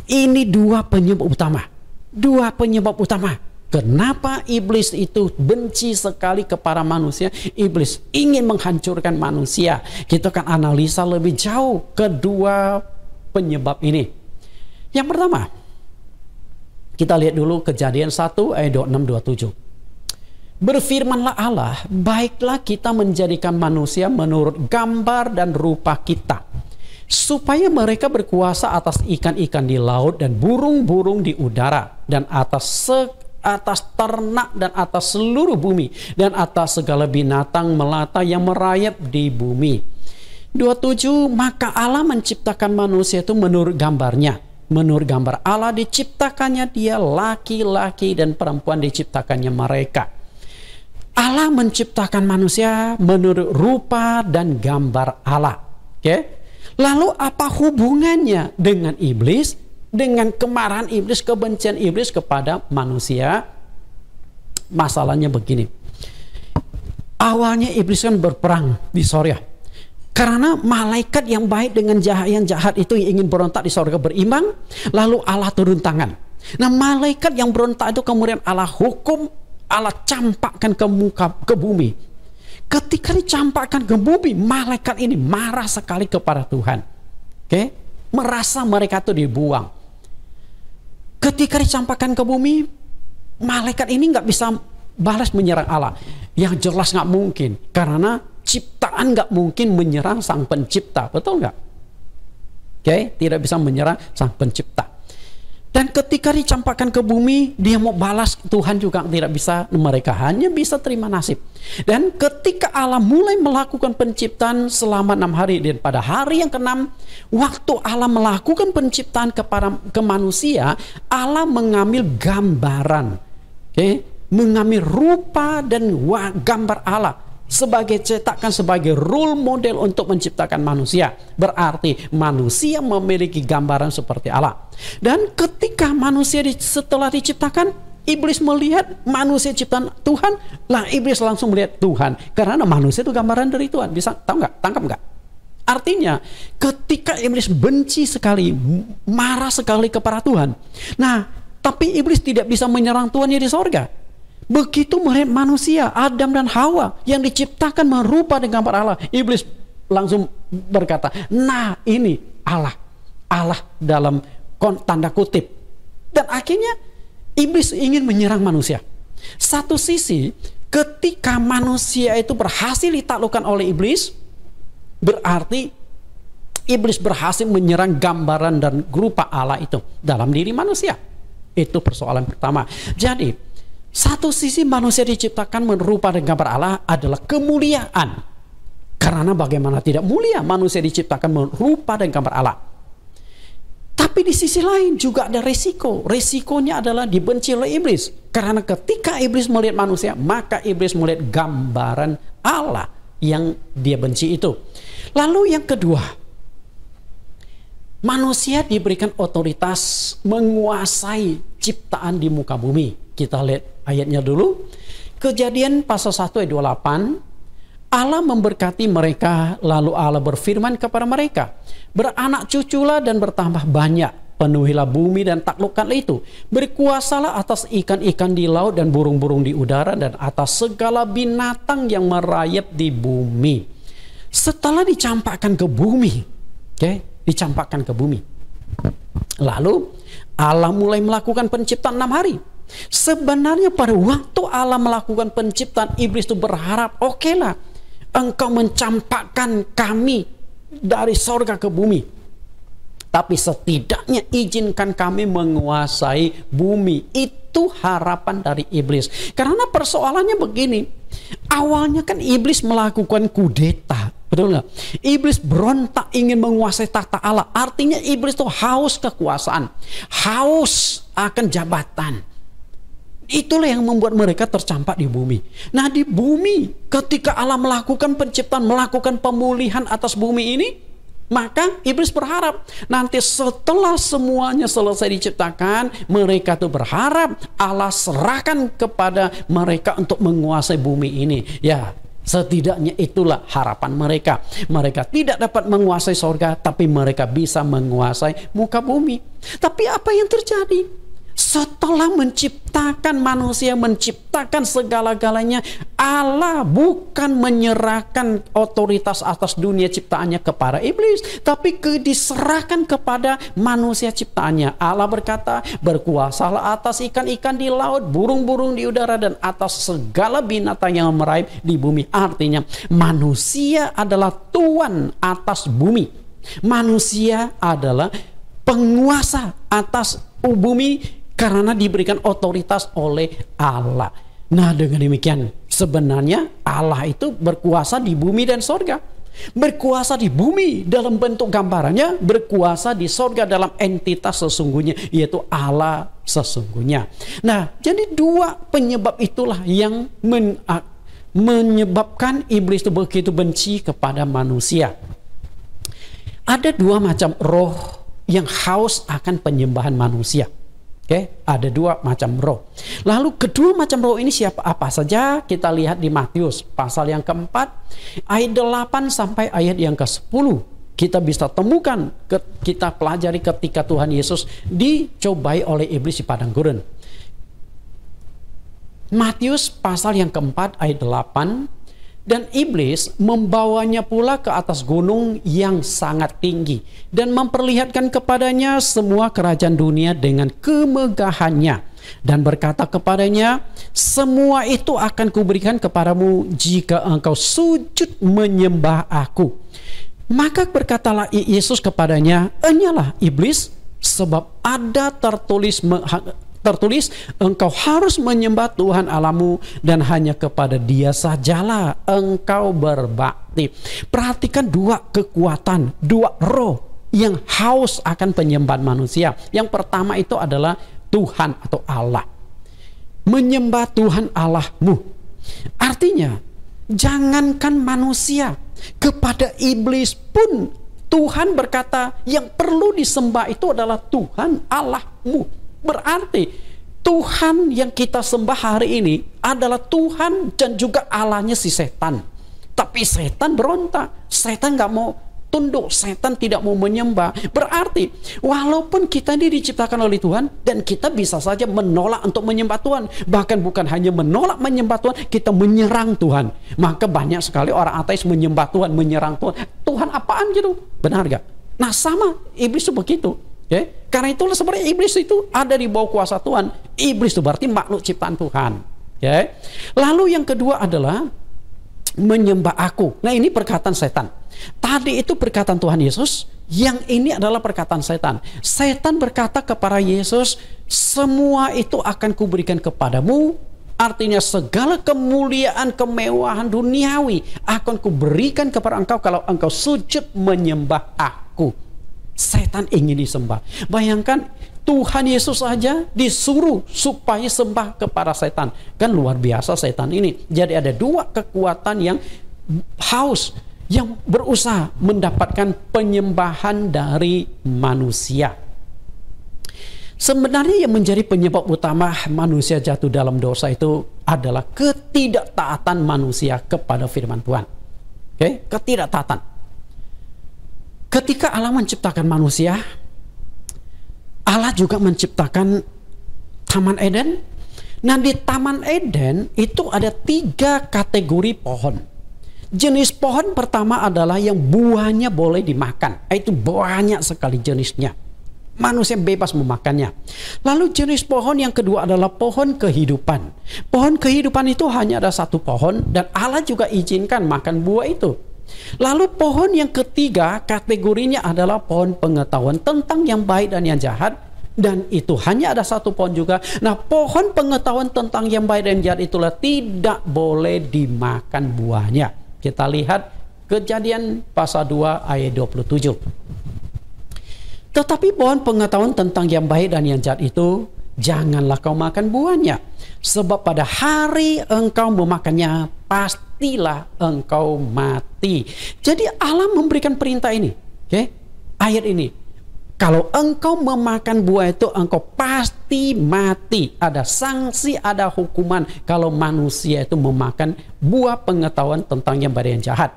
Ini dua penyebab utama. Dua penyebab utama. Kenapa iblis itu benci sekali kepada manusia? Iblis ingin menghancurkan manusia. Kita akan analisa lebih jauh kedua penyebab ini. Yang pertama, kita lihat dulu Kejadian 1 ayat 26-27. Berfirmanlah Allah, baiklah kita menjadikan manusia menurut gambar dan rupa kita, supaya mereka berkuasa atas ikan-ikan di laut dan burung-burung di udara, dan atas ternak dan atas seluruh bumi, dan atas segala binatang melata yang merayap di bumi. 27, maka Allah menciptakan manusia itu menurut gambarnya. Menurut gambar Allah diciptakannya dia, laki-laki dan perempuan diciptakannya mereka. Allah menciptakan manusia menurut rupa dan gambar Allah. Lalu apa hubungannya dengan iblis? Dengan kemarahan iblis, kebencian iblis kepada manusia? Masalahnya begini. Awalnya iblis kan berperang di sorga. Karena malaikat yang baik dengan yang jahat itu yang ingin berontak di sorga berimbang. Lalu Allah turun tangan. Nah, malaikat yang berontak itu kemudian Allah hukum, Allah campakkan ke bumi. Ketika dicampakkan ke bumi, malaikat ini marah sekali kepada Tuhan. Merasa mereka itu dibuang. Ketika dicampakkan ke bumi, malaikat ini nggak bisa balas menyerang Allah. Yang jelas nggak mungkin, karena ciptaan nggak mungkin menyerang sang pencipta, betul nggak? Tidak bisa menyerang sang pencipta. Dan ketika dicampakkan ke bumi, dia mau balas, Tuhan juga tidak bisa, mereka hanya bisa terima nasib. Dan ketika Allah mulai melakukan penciptaan selama 6 hari, dan pada hari yang ke-6, waktu Allah melakukan penciptaan ke manusia, Allah mengambil gambaran, mengambil rupa dan gambar Allah. cetakan sebagai role model untuk menciptakan manusia. Berarti manusia memiliki gambaran seperti Allah. Dan ketika manusia setelah diciptakan, iblis melihat manusia ciptaan Tuhan, lah iblis langsung melihat Tuhan. Karena manusia itu gambaran dari Tuhan. Bisa tahu nggak? Tangkap nggak? Artinya ketika iblis benci sekali, marah sekali kepada Tuhan. Nah, tapi iblis tidak bisa menyerang Tuhan di sorga. Begitu melihat manusia, Adam dan Hawa yang diciptakan merupa dengan gambar Allah, iblis langsung berkata, nah ini Allah. Allah dalam tanda kutip. Dan akhirnya iblis ingin menyerang manusia. Satu sisi, ketika manusia itu berhasil ditaklukkan oleh iblis, berarti iblis berhasil menyerang gambaran dan rupa Allah itu dalam diri manusia. Itu persoalan pertama. Jadi, satu sisi manusia diciptakan merupa dan gambar Allah adalah kemuliaan. Karena bagaimana tidak mulia manusia diciptakan merupa dan gambar Allah. Tapi di sisi lain juga ada resiko. Resikonya adalah dibenci oleh iblis. Karena ketika iblis melihat manusia, maka iblis melihat gambaran Allah yang dia benci itu. Lalu yang kedua, manusia diberikan otoritas menguasai ciptaan di muka bumi. Kita lihat ayatnya dulu. Kejadian pasal 1 ayat 28. Allah memberkati mereka, lalu Allah berfirman kepada mereka, beranak cuculah dan bertambah banyak, penuhilah bumi dan taklukkanlah itu, berkuasalah atas ikan-ikan di laut dan burung-burung di udara dan atas segala binatang yang merayap di bumi. Setelah dicampakkan ke bumi, dicampakkan ke bumi, lalu Allah mulai melakukan penciptaan 6 hari. Sebenarnya pada waktu Allah melakukan penciptaan, iblis itu berharap, oke lah, engkau mencampakkan kami dari sorga ke bumi, tapi setidaknya izinkan kami menguasai bumi. Itu harapan dari iblis. Karena persoalannya begini, awalnya kan iblis melakukan kudeta, betul nggak? Iblis berontak ingin menguasai tahta Allah. Artinya iblis itu haus kekuasaan, haus akan jabatan. Itulah yang membuat mereka tercampak di bumi. Nah, di bumi ketika Allah melakukan penciptaan, melakukan pemulihan atas bumi ini, maka iblis berharap nanti setelah semuanya selesai diciptakan, mereka tuh berharap Allah serahkan kepada mereka untuk menguasai bumi ini. Ya, setidaknya itulah harapan mereka. Mereka tidak dapat menguasai sorga, tapi mereka bisa menguasai muka bumi. Tapi apa yang terjadi? Setelah menciptakan manusia, menciptakan segala-galanya, Allah bukan menyerahkan otoritas atas dunia ciptaannya kepada iblis, tapi diserahkan kepada manusia ciptaannya. Allah berkata, berkuasalah atas ikan-ikan di laut, burung-burung di udara, dan atas segala binatang yang merayap di bumi. Artinya, manusia adalah tuan atas bumi. Manusia adalah penguasa atas bumi, karena diberikan otoritas oleh Allah. Nah, dengan demikian sebenarnya Allah itu berkuasa di bumi dan sorga. Berkuasa di bumi dalam bentuk gambarannya, berkuasa di sorga dalam entitas sesungguhnya, yaitu Allah sesungguhnya. Nah, jadi dua penyebab itulah yang menyebabkan iblis itu begitu benci kepada manusia. Ada dua macam roh yang haus akan penyembahan manusia. Ada dua macam roh. Lalu kedua macam roh ini apa saja? Kita lihat di Matius pasal yang keempat ayat 8 sampai ayat yang ke-10. Kita bisa temukan, kita pelajari ketika Tuhan Yesus dicobai oleh iblis di padang gurun. Matius pasal yang keempat ayat 8. Dan iblis membawanya pula ke atas gunung yang sangat tinggi dan memperlihatkan kepadanya semua kerajaan dunia dengan kemegahannya, dan berkata kepadanya, semua itu akan kuberikan kepadamu jika engkau sujud menyembah aku. Maka berkatalah Yesus kepadanya, enyalah iblis, sebab ada tertulis engkau harus menyembah Tuhan Allahmu dan hanya kepada Dia sajalah engkau berbakti. Perhatikan dua kekuatan, dua roh yang haus akan penyembahan manusia. Yang pertama itu adalah Tuhan atau Allah. Menyembah Tuhan Allahmu. Artinya jangankan manusia, kepada iblis pun Tuhan berkata yang perlu disembah itu adalah Tuhan Allahmu. Berarti Tuhan yang kita sembah hari ini adalah Tuhan dan juga Allahnya si setan. Tapi setan berontak, setan gak mau tunduk, setan tidak mau menyembah. Berarti walaupun kita ini diciptakan oleh Tuhan, dan kita bisa saja menolak untuk menyembah Tuhan. Bahkan bukan hanya menolak menyembah Tuhan, kita menyerang Tuhan. Maka banyak sekali orang ateis menyembah Tuhan, menyerang Tuhan. Tuhan apaan gitu? Benar gak? Nah sama iblis itu begitu. Karena itulah sebenarnya iblis itu ada di bawah kuasa Tuhan. Iblis itu berarti makhluk ciptaan Tuhan. Lalu yang kedua adalah menyembah aku. Nah ini perkataan setan. Tadi itu perkataan Tuhan Yesus, yang ini adalah perkataan setan. Setan berkata kepada Yesus, semua itu akan kuberikan kepadamu. Artinya segala kemuliaan, kemewahan duniawi akan kuberikan kepada engkau kalau engkau sujud menyembah aku. Setan ingin disembah. Bayangkan Tuhan Yesus saja disuruh supaya sembah kepada setan. Kan luar biasa setan ini. Jadi ada dua kekuatan yang haus, yang berusaha mendapatkan penyembahan dari manusia. Sebenarnya yang menjadi penyebab utama manusia jatuh dalam dosa itu adalah ketidaktaatan manusia kepada firman Tuhan. Ketidaktaatan. Ketika Allah menciptakan manusia, Allah juga menciptakan Taman Eden. Nah di Taman Eden itu ada 3 kategori pohon. Jenis pohon pertama adalah yang buahnya boleh dimakan. Itu banyak sekali jenisnya. Manusia bebas memakannya. Lalu jenis pohon yang kedua adalah pohon kehidupan. Pohon kehidupan itu hanya ada 1 pohon, dan Allah juga izinkan makan buah itu. Lalu pohon yang ketiga kategorinya adalah pohon pengetahuan tentang yang baik dan yang jahat. Dan itu hanya ada 1 pohon juga. Nah pohon pengetahuan tentang yang baik dan jahat itulah tidak boleh dimakan buahnya. Kita lihat Kejadian pasal 2 ayat 27. Tetapi pohon pengetahuan tentang yang baik dan yang jahat itu janganlah kau makan buahnya, sebab pada hari engkau memakannya pastilah engkau mati. Jadi Allah memberikan perintah ini, ayat ini. Kalau engkau memakan buah itu, engkau pasti mati. Ada sanksi, ada hukuman kalau manusia itu memakan buah pengetahuan tentang yang baik dan yang jahat.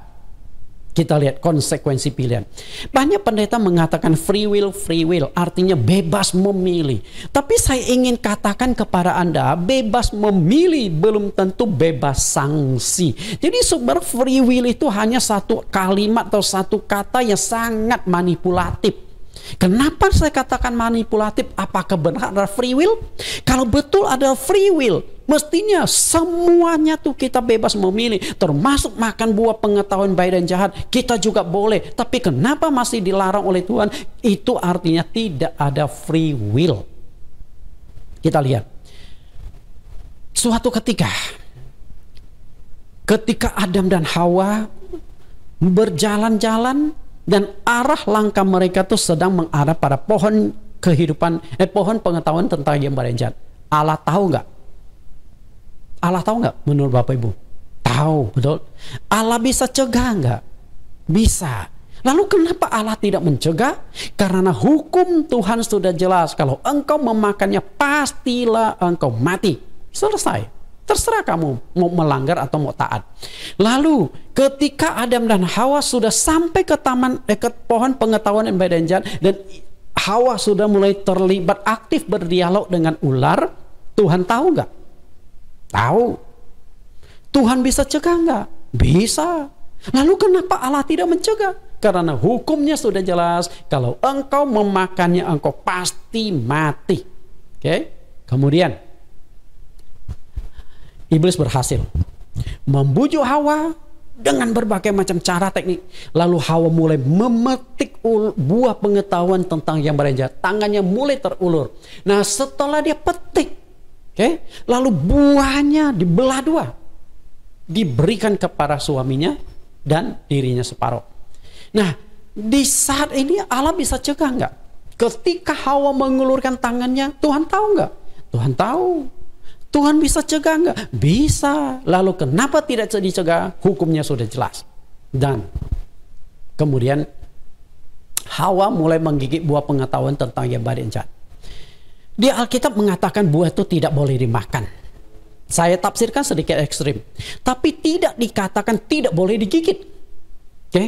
Kita lihat konsekuensi pilihan. Banyak pendeta mengatakan free will, artinya bebas memilih. Tapi saya ingin katakan kepada Anda, bebas memilih belum tentu bebas sanksi. Jadi sebenarnya free will itu hanya 1 kalimat atau 1 kata yang sangat manipulatif. Kenapa saya katakan manipulatif? Apakah benar ada free will? Kalau betul ada free will, mestinya semuanya tuh kita bebas memilih, termasuk makan buah pengetahuan baik dan jahat. Kita juga boleh. Tapi kenapa masih dilarang oleh Tuhan? Itu artinya tidak ada free will. Kita lihat. Suatu ketika Adam dan Hawa berjalan-jalan, dan arah langkah mereka tuh sedang mengarah pada pohon kehidupan, pohon pengetahuan tentang yang baik dan jahat. Allah tahu nggak? Allah tahu nggak menurut Bapak Ibu? Tahu, betul. Allah bisa cegah nggak? Bisa. Lalu kenapa Allah tidak mencegah? Karena hukum Tuhan sudah jelas. Kalau engkau memakannya pastilah engkau mati. Selesai. Terserah kamu mau melanggar atau mau taat. Lalu ketika Adam dan Hawa sudah sampai ke ke pohon pengetahuan yang baik dan jahat, dan Hawa sudah mulai terlibat aktif berdialog dengan ular, Tuhan tahu nggak? Tahu. Tuhan bisa cegah nggak? Bisa. Lalu kenapa Allah tidak mencegah? Karena hukumnya sudah jelas. Kalau engkau memakannya, engkau pasti mati. Kemudian iblis berhasil membujuk Hawa dengan berbagai macam cara teknik. Lalu Hawa mulai memetik buah pengetahuan tentang yang baik dan jahat. Tangannya mulai terulur. Nah setelah dia petik, lalu buahnya dibelah 2, diberikan kepada suaminya dan dirinya separuh. Nah di saat ini Allah bisa cegah nggak? Ketika Hawa mengulurkan tangannya, Tuhan tahu nggak? Tuhan tahu. Tuhan bisa cegah nggak? Bisa. Lalu kenapa tidak dicegah? Hukumnya sudah jelas. Dan kemudian Hawa mulai menggigit buah pengetahuan tentang yang baik dan jahat. Di Alkitab mengatakan buah itu tidak boleh dimakan. Saya tafsirkan sedikit ekstrim. Tapi tidak dikatakan tidak boleh digigit. Oke?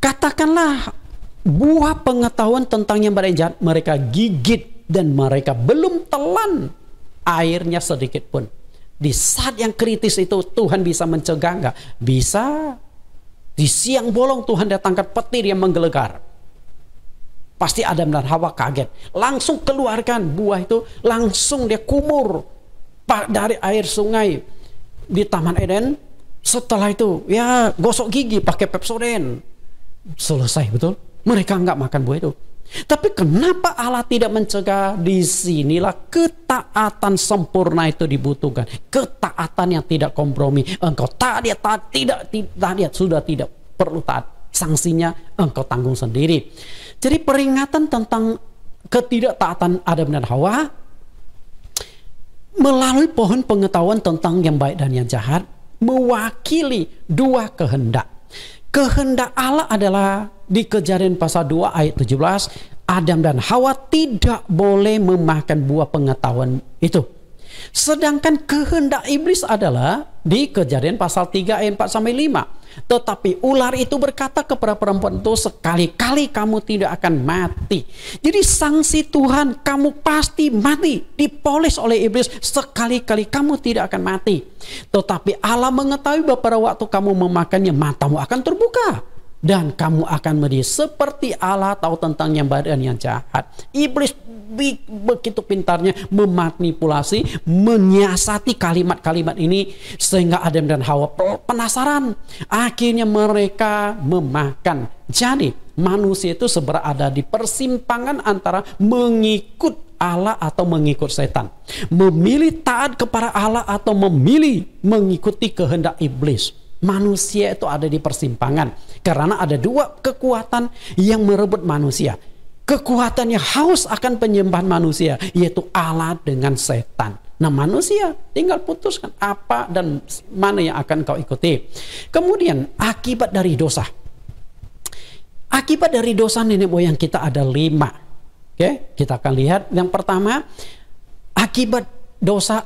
Katakanlah buah pengetahuan tentang yang baik dan jahat mereka gigit dan mereka belum telan airnya sedikit pun. Di saat yang kritis itu Tuhan bisa mencegah nggak? Bisa. Di siang bolong Tuhan datangkan petir yang menggelegar. Pasti Adam dan Hawa kaget. Langsung keluarkan buah itu. Langsung dia kumur dari air sungai di Taman Eden. Setelah itu ya gosok gigi pakai Pepsodent. Selesai, betul? Mereka nggak makan buah itu. Tapi kenapa Allah tidak mencegah? Disinilah ketaatan sempurna itu dibutuhkan. Ketaatan yang tidak kompromi. Engkau tidak sudah tidak perlu taat. Sanksinya engkau tanggung sendiri. Jadi peringatan tentang ketidaktaatan Adam dan Hawa melalui pohon pengetahuan tentang yang baik dan yang jahat mewakili dua kehendak. Kehendak Allah adalah di Kejadian pasal 2 ayat 17, Adam dan Hawa tidak boleh memakan buah pengetahuan itu. Sedangkan kehendak iblis adalah di Kejadian pasal 3 ayat 4 sampai 5. Tetapi ular itu berkata kepada perempuan itu, sekali-kali kamu tidak akan mati. Jadi sanksi Tuhan, kamu pasti mati. Dipolis oleh iblis, sekali-kali kamu tidak akan mati. Tetapi Allah mengetahui bahwa pada waktu kamu memakannya, matamu akan terbuka. Dan kamu akan menjadi seperti Allah, tahu tentang yang baik dan yang jahat. Iblis begitu pintarnya memanipulasi, menyiasati kalimat-kalimat ini sehingga Adam dan Hawa penasaran. Akhirnya mereka memakan. Jadi manusia itu berada di persimpangan antara mengikut Allah atau mengikut setan. Memilih taat kepada Allah atau memilih mengikuti kehendak iblis. Manusia itu ada di persimpangan karena ada dua kekuatan yang merebut manusia. Kekuatan yang haus akan penyembahan manusia, yaitu Allah dengan setan. Nah, manusia tinggal putuskan apa dan mana yang akan kau ikuti. Kemudian akibat dari dosa. Akibat dari dosa nenek moyang kita ada 5. Oke, kita akan lihat. Yang pertama, akibat dosa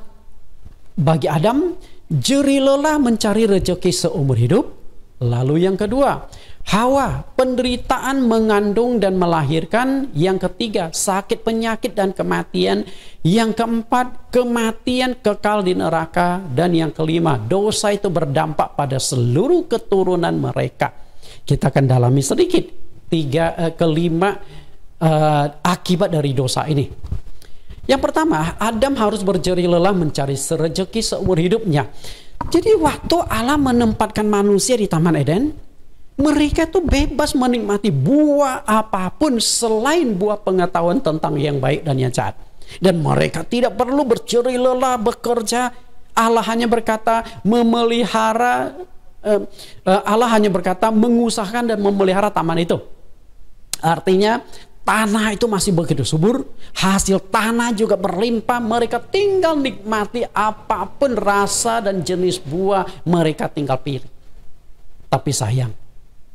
bagi Adam, jerih lelah mencari rezeki seumur hidup. Lalu yang kedua, Hawa, penderitaan mengandung dan melahirkan. Yang ketiga, sakit, penyakit, dan kematian. Yang keempat, kematian kekal di neraka. Dan yang kelima, dosa itu berdampak pada seluruh keturunan mereka. Kita akan dalami sedikit kelima akibat dari dosa ini. Yang pertama, Adam harus berjerih lelah mencari rezeki seumur hidupnya. Jadi waktu Allah menempatkan manusia di Taman Eden, mereka itu bebas menikmati buah apapun selain buah pengetahuan tentang yang baik dan yang jahat. Dan mereka tidak perlu berjerih lelah bekerja. Allah hanya berkata memelihara, Allah hanya berkata mengusahakan dan memelihara taman itu. Artinya tanah itu masih begitu subur, hasil tanah juga berlimpah, mereka tinggal nikmati apapun rasa dan jenis buah, mereka tinggal pilih. Tapi sayang,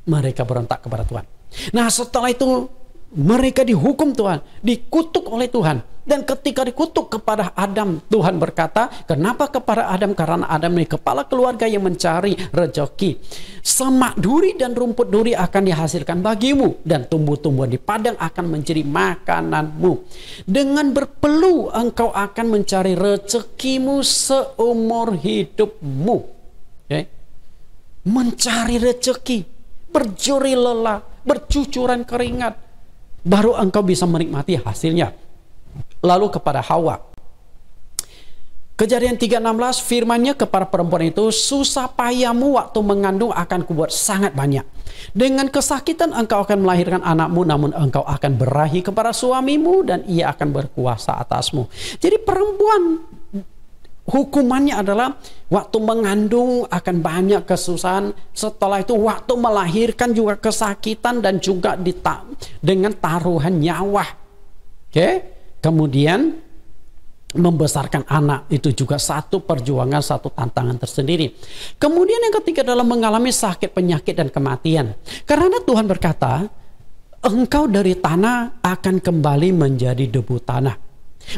mereka berontak kepada Tuhan. Nah, setelah itu mereka dihukum Tuhan, dikutuk oleh Tuhan. Dan ketika dikutuk kepada Adam, Tuhan berkata, kenapa kepada Adam? Karena Adam ini kepala keluarga yang mencari rezeki. Semak duri dan rumput duri akan dihasilkan bagimu, dan tumbuh-tumbuhan di padang akan menjadi makananmu. Dengan berpeluh engkau akan mencari rezekimu seumur hidupmu. Okay? Mencari rezeki, berjerih lelah, bercucuran keringat, baru engkau bisa menikmati hasilnya. Lalu kepada Hawa, Kejadian 3:16, firman-Nya kepada perempuan itu, susah payahmu waktu mengandung akan kubuat sangat banyak. Dengan kesakitan engkau akan melahirkan anakmu, namun engkau akan berahi kepada suamimu dan ia akan berkuasa atasmu. Jadi perempuan hukumannya adalah waktu mengandung akan banyak kesusahan. Setelah itu waktu melahirkan juga kesakitan dan juga dengan taruhan nyawa. Oke? Kemudian membesarkan anak itu juga satu perjuangan, satu tantangan tersendiri. Kemudian yang ketiga adalah mengalami sakit, penyakit, dan kematian. Karena Tuhan berkata, engkau dari tanah akan kembali menjadi debu tanah.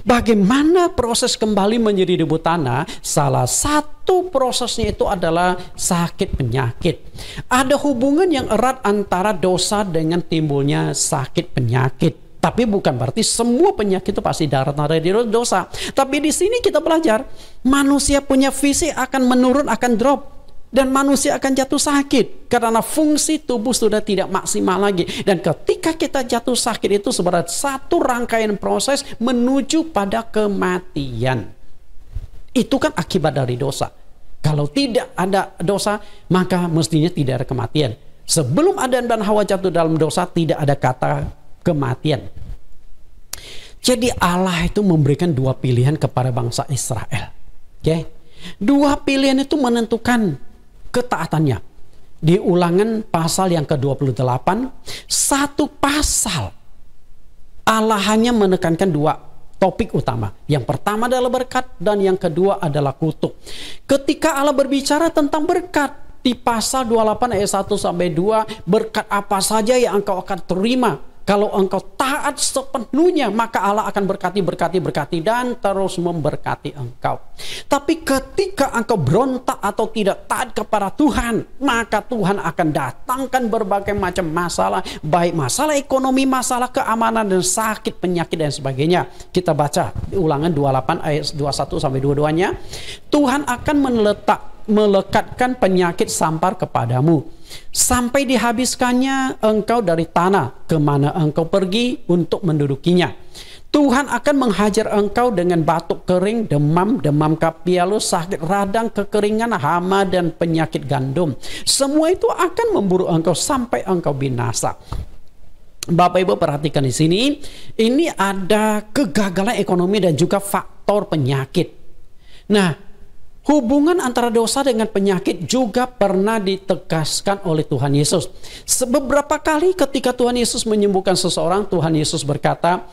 Bagaimana proses kembali menjadi debu tanah? Salah satu prosesnya itu adalah sakit penyakit. Ada hubungan yang erat antara dosa dengan timbulnya sakit penyakit. Tapi bukan berarti semua penyakit itu pasti datang dari dosa. Tapi di sini kita belajar, manusia punya fisik akan menurun, akan drop. Dan manusia akan jatuh sakit. Karena fungsi tubuh sudah tidak maksimal lagi. Dan ketika kita jatuh sakit itu sebenarnya satu rangkaian proses menuju pada kematian. Itu kan akibat dari dosa. Kalau tidak ada dosa, maka mestinya tidak ada kematian. Sebelum Adam dan Hawa jatuh dalam dosa, tidak ada kata kematian. Jadi Allah itu memberikan dua pilihan kepada bangsa Israel. Oke? Dua pilihan itu menentukan ketaatannya. Di Ulangan pasal yang ke-28, satu pasal Allah hanya menekankan dua topik utama. Yang pertama adalah berkat dan yang kedua adalah kutuk. Ketika Allah berbicara tentang berkat di pasal 28 ayat 1 sampai 2, berkat apa saja yang engkau akan terima kalau engkau taat sepenuhnya, maka Allah akan berkati dan terus memberkati engkau. Tapi ketika engkau berontak atau tidak taat kepada Tuhan, maka Tuhan akan datangkan berbagai macam masalah, baik masalah ekonomi, masalah keamanan, dan sakit, penyakit, dan sebagainya. Kita baca di Ulangan 28 ayat 21 sampai 22-nya. Tuhan akan melekatkan penyakit sampar kepadamu, sampai dihabiskannya engkau dari tanah kemana engkau pergi untuk mendudukinya. Tuhan akan menghajar engkau dengan batuk kering, demam kapialu, sakit radang, kekeringan, hama, dan penyakit gandum. Semua itu akan memburu engkau sampai engkau binasa. Bapak Ibu perhatikan di sini, ini ada kegagalan ekonomi dan juga faktor penyakit. Nah, hubungan antara dosa dengan penyakit juga pernah ditegaskan oleh Tuhan Yesus. Beberapa kali ketika Tuhan Yesus menyembuhkan seseorang, Tuhan Yesus berkata,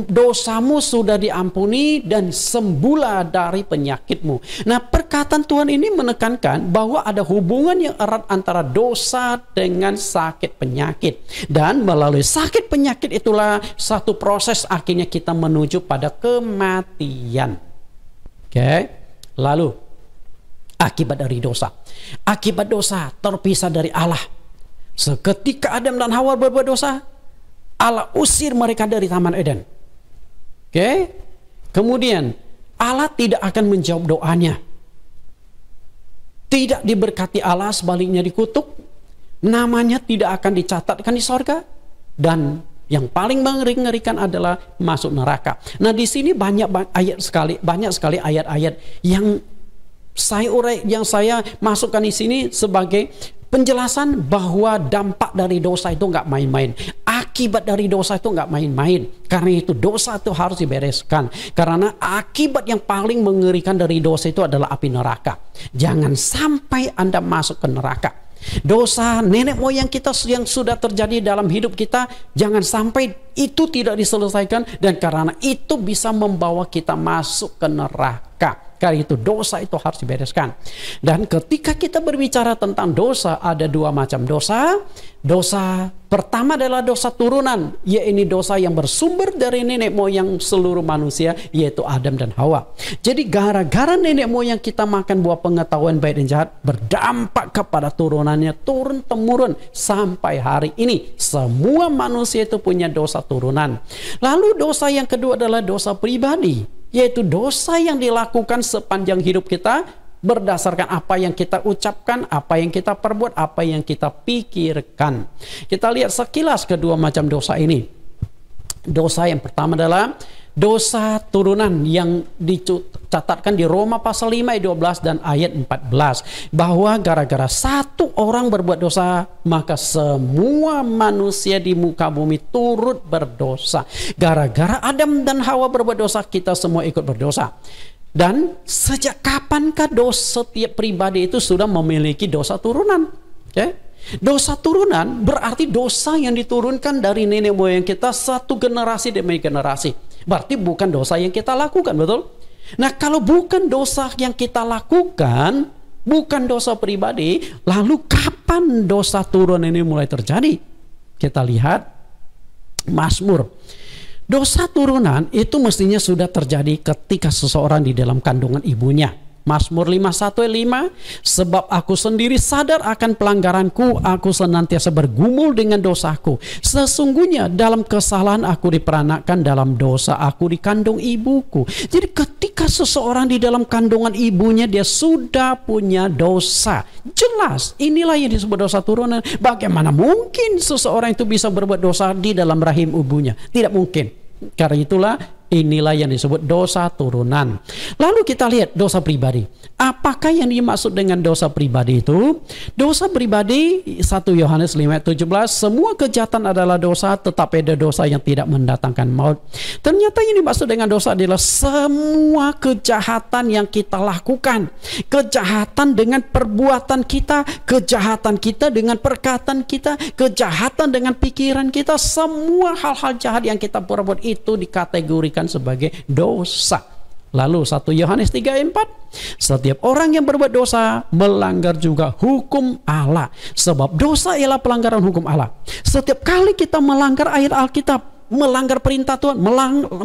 dosamu sudah diampuni dan sembuhlah dari penyakitmu. Nah, perkataan Tuhan ini menekankan bahwa ada hubungan yang erat antara dosa dengan sakit penyakit. Dan melalui sakit penyakit itulah satu proses akhirnya kita menuju pada kematian. Oke? Lalu, akibat dari dosa. Akibat dosa terpisah dari Allah. Seketika Adam dan Hawa berbuat dosa, Allah usir mereka dari Taman Eden. Oke? Kemudian, Allah tidak akan menjawab doanya. Tidak diberkati Allah, sebaliknya dikutuk. Namanya tidak akan dicatatkan di sorga. Dan yang paling mengerikan adalah masuk neraka. Nah, di sini banyak sekali ayat-ayat yang saya masukkan di sini sebagai penjelasan bahwa dampak dari dosa itu nggak main-main. Akibat dari dosa itu nggak main-main. Karena itu dosa itu harus dibereskan. Karena akibat yang paling mengerikan dari dosa itu adalah api neraka. Jangan sampai Anda masuk ke neraka. Dosa nenek moyang kita yang sudah terjadi dalam hidup kita, jangan sampai itu tidak diselesaikan, dan karena itu bisa membawa kita masuk ke neraka. Karena itu dosa itu harus dibereskan. Dan ketika kita berbicara tentang dosa, ada dua macam dosa. Dosa pertama adalah dosa turunan, yaitu dosa yang bersumber dari nenek moyang seluruh manusia, yaitu Adam dan Hawa. Jadi gara-gara nenek moyang kita makan buah pengetahuan baik dan jahat, berdampak kepada turunannya, turun-temurun sampai hari ini. Semua manusia itu punya dosa turunan. Lalu dosa yang kedua adalah dosa pribadi, yaitu dosa yang dilakukan sepanjang hidup kita berdasarkan apa yang kita ucapkan, apa yang kita perbuat, apa yang kita pikirkan. Kita lihat sekilas kedua macam dosa ini. Dosa yang pertama adalah dosa turunan yang dicatatkan di Roma pasal 5 ayat 12 dan ayat 14. Bahwa gara-gara satu orang berbuat dosa, maka semua manusia di muka bumi turut berdosa. Gara-gara Adam dan Hawa berbuat dosa, kita semua ikut berdosa. Dan sejak kapankah setiap pribadi itu sudah memiliki dosa turunan? Okay? Dosa turunan berarti dosa yang diturunkan dari nenek moyang kita satu generasi demi generasi. Berarti bukan dosa yang kita lakukan, betul? Nah, kalau bukan dosa yang kita lakukan, bukan dosa pribadi, lalu kapan dosa turun ini mulai terjadi? Kita lihat Mazmur. Dosa turunan itu mestinya sudah terjadi ketika seseorang di dalam kandungan ibunya. Mazmur 51:5, sebab aku sendiri sadar akan pelanggaranku, aku senantiasa bergumul dengan dosaku. Sesungguhnya dalam kesalahan aku diperanakkan, dalam dosa aku dikandung ibuku. Jadi ketika seseorang di dalam kandungan ibunya dia sudah punya dosa. Jelas, inilah yang disebut dosa turunan. Bagaimana mungkin seseorang itu bisa berbuat dosa di dalam rahim ibunya? Tidak mungkin. Karena itulah inilah yang disebut dosa turunan. Lalu kita lihat dosa pribadi. Apakah yang dimaksud dengan dosa pribadi itu? Dosa pribadi 1 Yohanes 5:17, semua kejahatan adalah dosa, tetapi ada dosa yang tidak mendatangkan maut. Ternyata yang dimaksud dengan dosa adalah semua kejahatan yang kita lakukan. Kejahatan dengan perbuatan kita, kejahatan kita dengan perkataan kita, kejahatan dengan pikiran kita, semua hal-hal jahat yang kita perbuat itu dikategorikan sebagai dosa. Lalu 1 Yohanes 3:4, setiap orang yang berbuat dosa melanggar juga hukum Allah, sebab dosa ialah pelanggaran hukum Allah. Setiap kali kita melanggar ayat Alkitab, melanggar perintah Tuhan,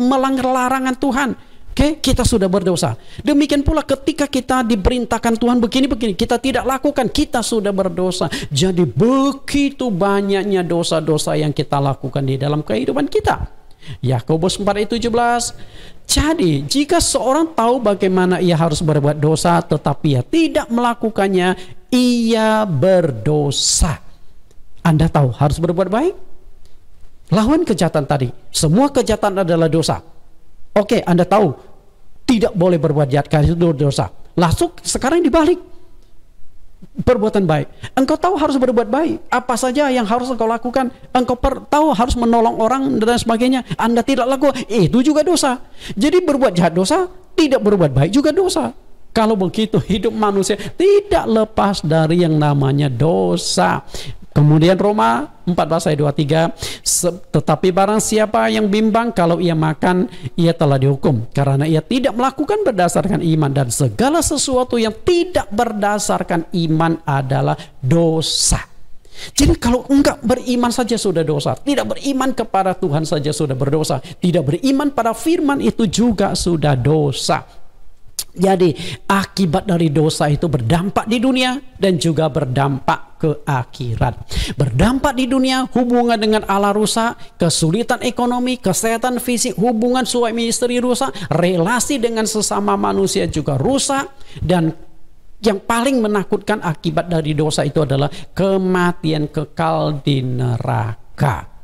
melanggar larangan Tuhan, kita sudah berdosa. Demikian pula ketika kita diperintahkan Tuhan begini-begini, kita tidak lakukan, kita sudah berdosa. Jadi begitu banyaknya dosa-dosa yang kita lakukan di dalam kehidupan kita. Yakobus 4:17, jadi jika seorang tahu bagaimana ia harus berbuat dosa tetapi ia tidak melakukannya, ia berdosa. Anda tahu harus berbuat baik? Lawan kejahatan tadi. Semua kejahatan adalah dosa. Oke, Anda tahu tidak boleh berbuat jahat karena itu dosa. Langsung sekarang dibalik. Perbuatan baik. Engkau tahu harus berbuat baik. Apa saja yang harus engkau lakukan. Engkau tahu harus menolong orang dan sebagainya. Anda tidak lakukan. Itu juga dosa. Jadi berbuat jahat dosa. Tidak berbuat baik juga dosa. Kalau begitu hidup manusia tidak lepas dari yang namanya dosa. Kemudian Roma 14:23, tetapi barang siapa yang bimbang kalau ia makan, ia telah dihukum karena ia tidak melakukan berdasarkan iman, dan segala sesuatu yang tidak berdasarkan iman adalah dosa. Jadi kalau enggak beriman saja sudah dosa, tidak beriman kepada Tuhan saja sudah berdosa, tidak beriman pada firman itu juga sudah dosa. Jadi akibat dari dosa itu berdampak di dunia dan juga berdampak ke akhirat. Berdampak di dunia, hubungan dengan Allah rusak, kesulitan ekonomi, kesehatan fisik, hubungan suami istri rusak, relasi dengan sesama manusia juga rusak, dan yang paling menakutkan akibat dari dosa itu adalah kematian kekal di neraka.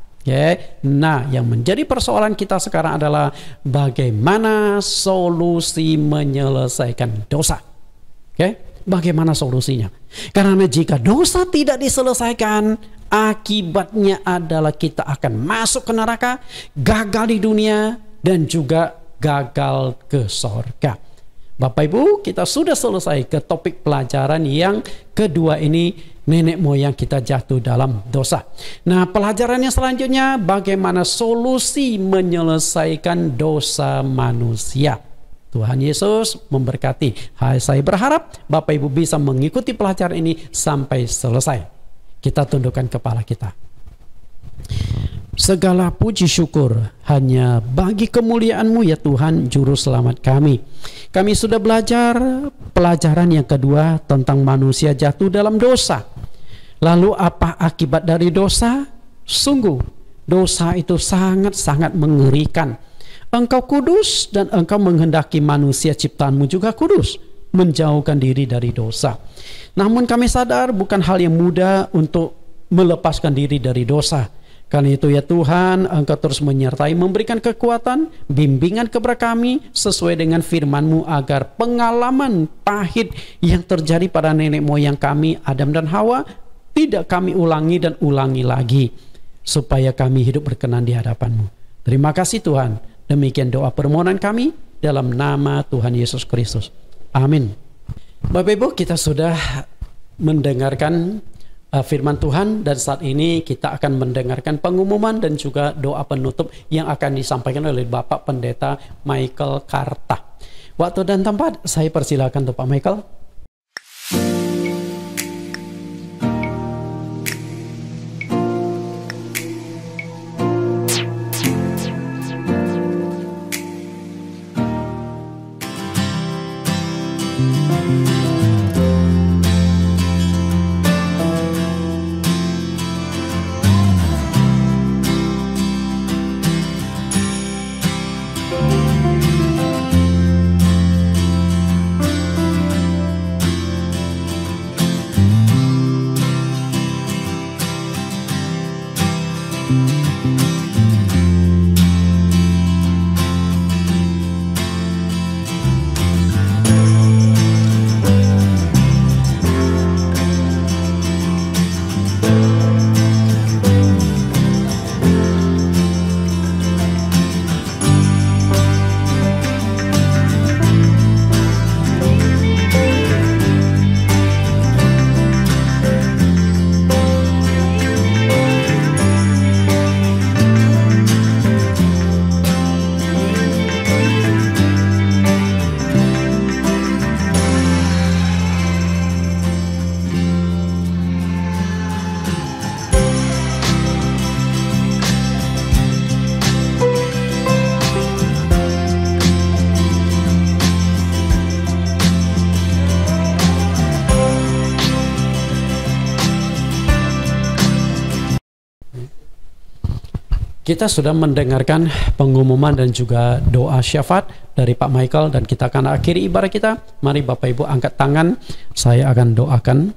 Nah, yang menjadi persoalan kita sekarang adalah bagaimana solusi menyelesaikan dosa. Bagaimana solusinya? Karena jika dosa tidak diselesaikan, akibatnya adalah kita akan masuk ke neraka, gagal di dunia, dan juga gagal ke sorga. Bapak Ibu, kita sudah selesai ke topik pelajaran yang kedua ini, nenek moyang kita jatuh dalam dosa. Nah, pelajarannya selanjutnya, bagaimana solusi menyelesaikan dosa manusia. Tuhan Yesus memberkati. Saya berharap Bapak Ibu bisa mengikuti pelajaran ini sampai selesai. Kita tundukkan kepala kita. Segala puji syukur hanya bagi kemuliaan-Mu ya Tuhan, Juru Selamat kami. Kami sudah belajar pelajaran yang kedua tentang manusia jatuh dalam dosa. Lalu apa akibat dari dosa? Sungguh dosa itu sangat-sangat mengerikan. Engkau kudus dan Engkau menghendaki manusia ciptaan-Mu juga kudus, menjauhkan diri dari dosa. Namun kami sadar bukan hal yang mudah untuk melepaskan diri dari dosa. Karena itu ya Tuhan, Engkau terus menyertai, memberikan kekuatan, bimbingan kepada kami sesuai dengan firman-Mu, agar pengalaman pahit yang terjadi pada nenek moyang kami, Adam dan Hawa, tidak kami ulangi dan ulangi lagi, supaya kami hidup berkenan di hadapan-Mu. Terima kasih Tuhan. Demikian doa permohonan kami dalam nama Tuhan Yesus Kristus. Amin. Bapak Ibu, kita sudah mendengarkan firman Tuhan, dan saat ini kita akan mendengarkan pengumuman dan juga doa penutup yang akan disampaikan oleh Bapak Pendeta Michael Karta. Waktu dan tempat saya persilakan untuk Pak Michael. Kita sudah mendengarkan pengumuman dan juga doa syafaat dari Pak Michael, dan kita akan akhiri ibadah kita. Mari Bapak Ibu angkat tangan, saya akan doakan.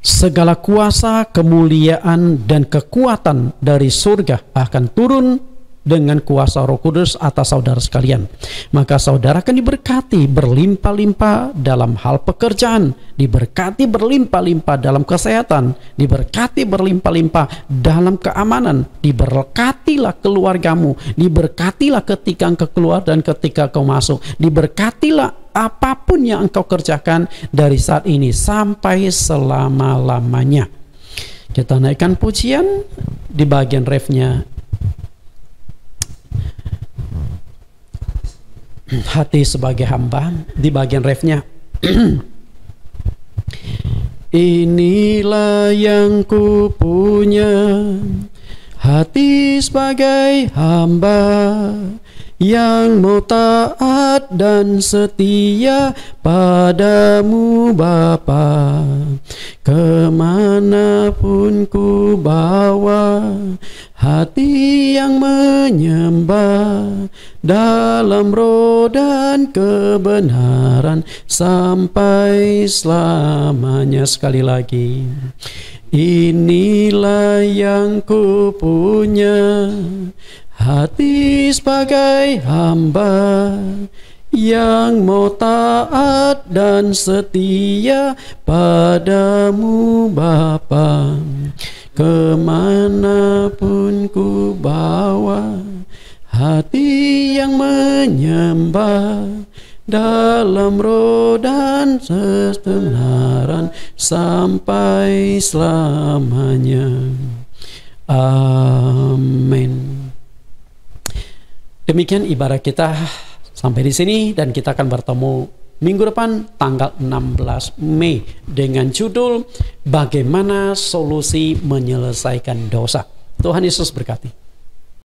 Segala kuasa, kemuliaan, dan kekuatan dari surga akan turun dengan kuasa Roh Kudus atas saudara sekalian. Maka saudara akan diberkati berlimpah-limpah dalam hal pekerjaan, diberkati berlimpah-limpah dalam kesehatan, diberkati berlimpah-limpah dalam keamanan, diberkatilah keluargamu, diberkatilah ketika engkau keluar dan ketika kau masuk, diberkatilah apapun yang engkau kerjakan dari saat ini sampai selama-lamanya. Kita naikkan pujian di bagian refnya. Hati sebagai hamba, di bagian refnya. Inilah yang ku punya, hati sebagai hamba, yang mau taat dan setia padamu Bapa. Kemanapun ku bawa, hati yang menyembah dalam roh dan kebenaran sampai selamanya. Sekali lagi, inilah yang ku punya, hati sebagai hamba, yang mau taat dan setia padamu Bapa. Kemanapun ku bawa, hati yang menyembah dalam roh dan kebenaran sampai selamanya. Amin. Demikian ibadah kita sampai di sini, dan kita akan bertemu minggu depan tanggal 16 Mei dengan judul Bagaimana Solusi Menyelesaikan Dosa. Tuhan Yesus berkati.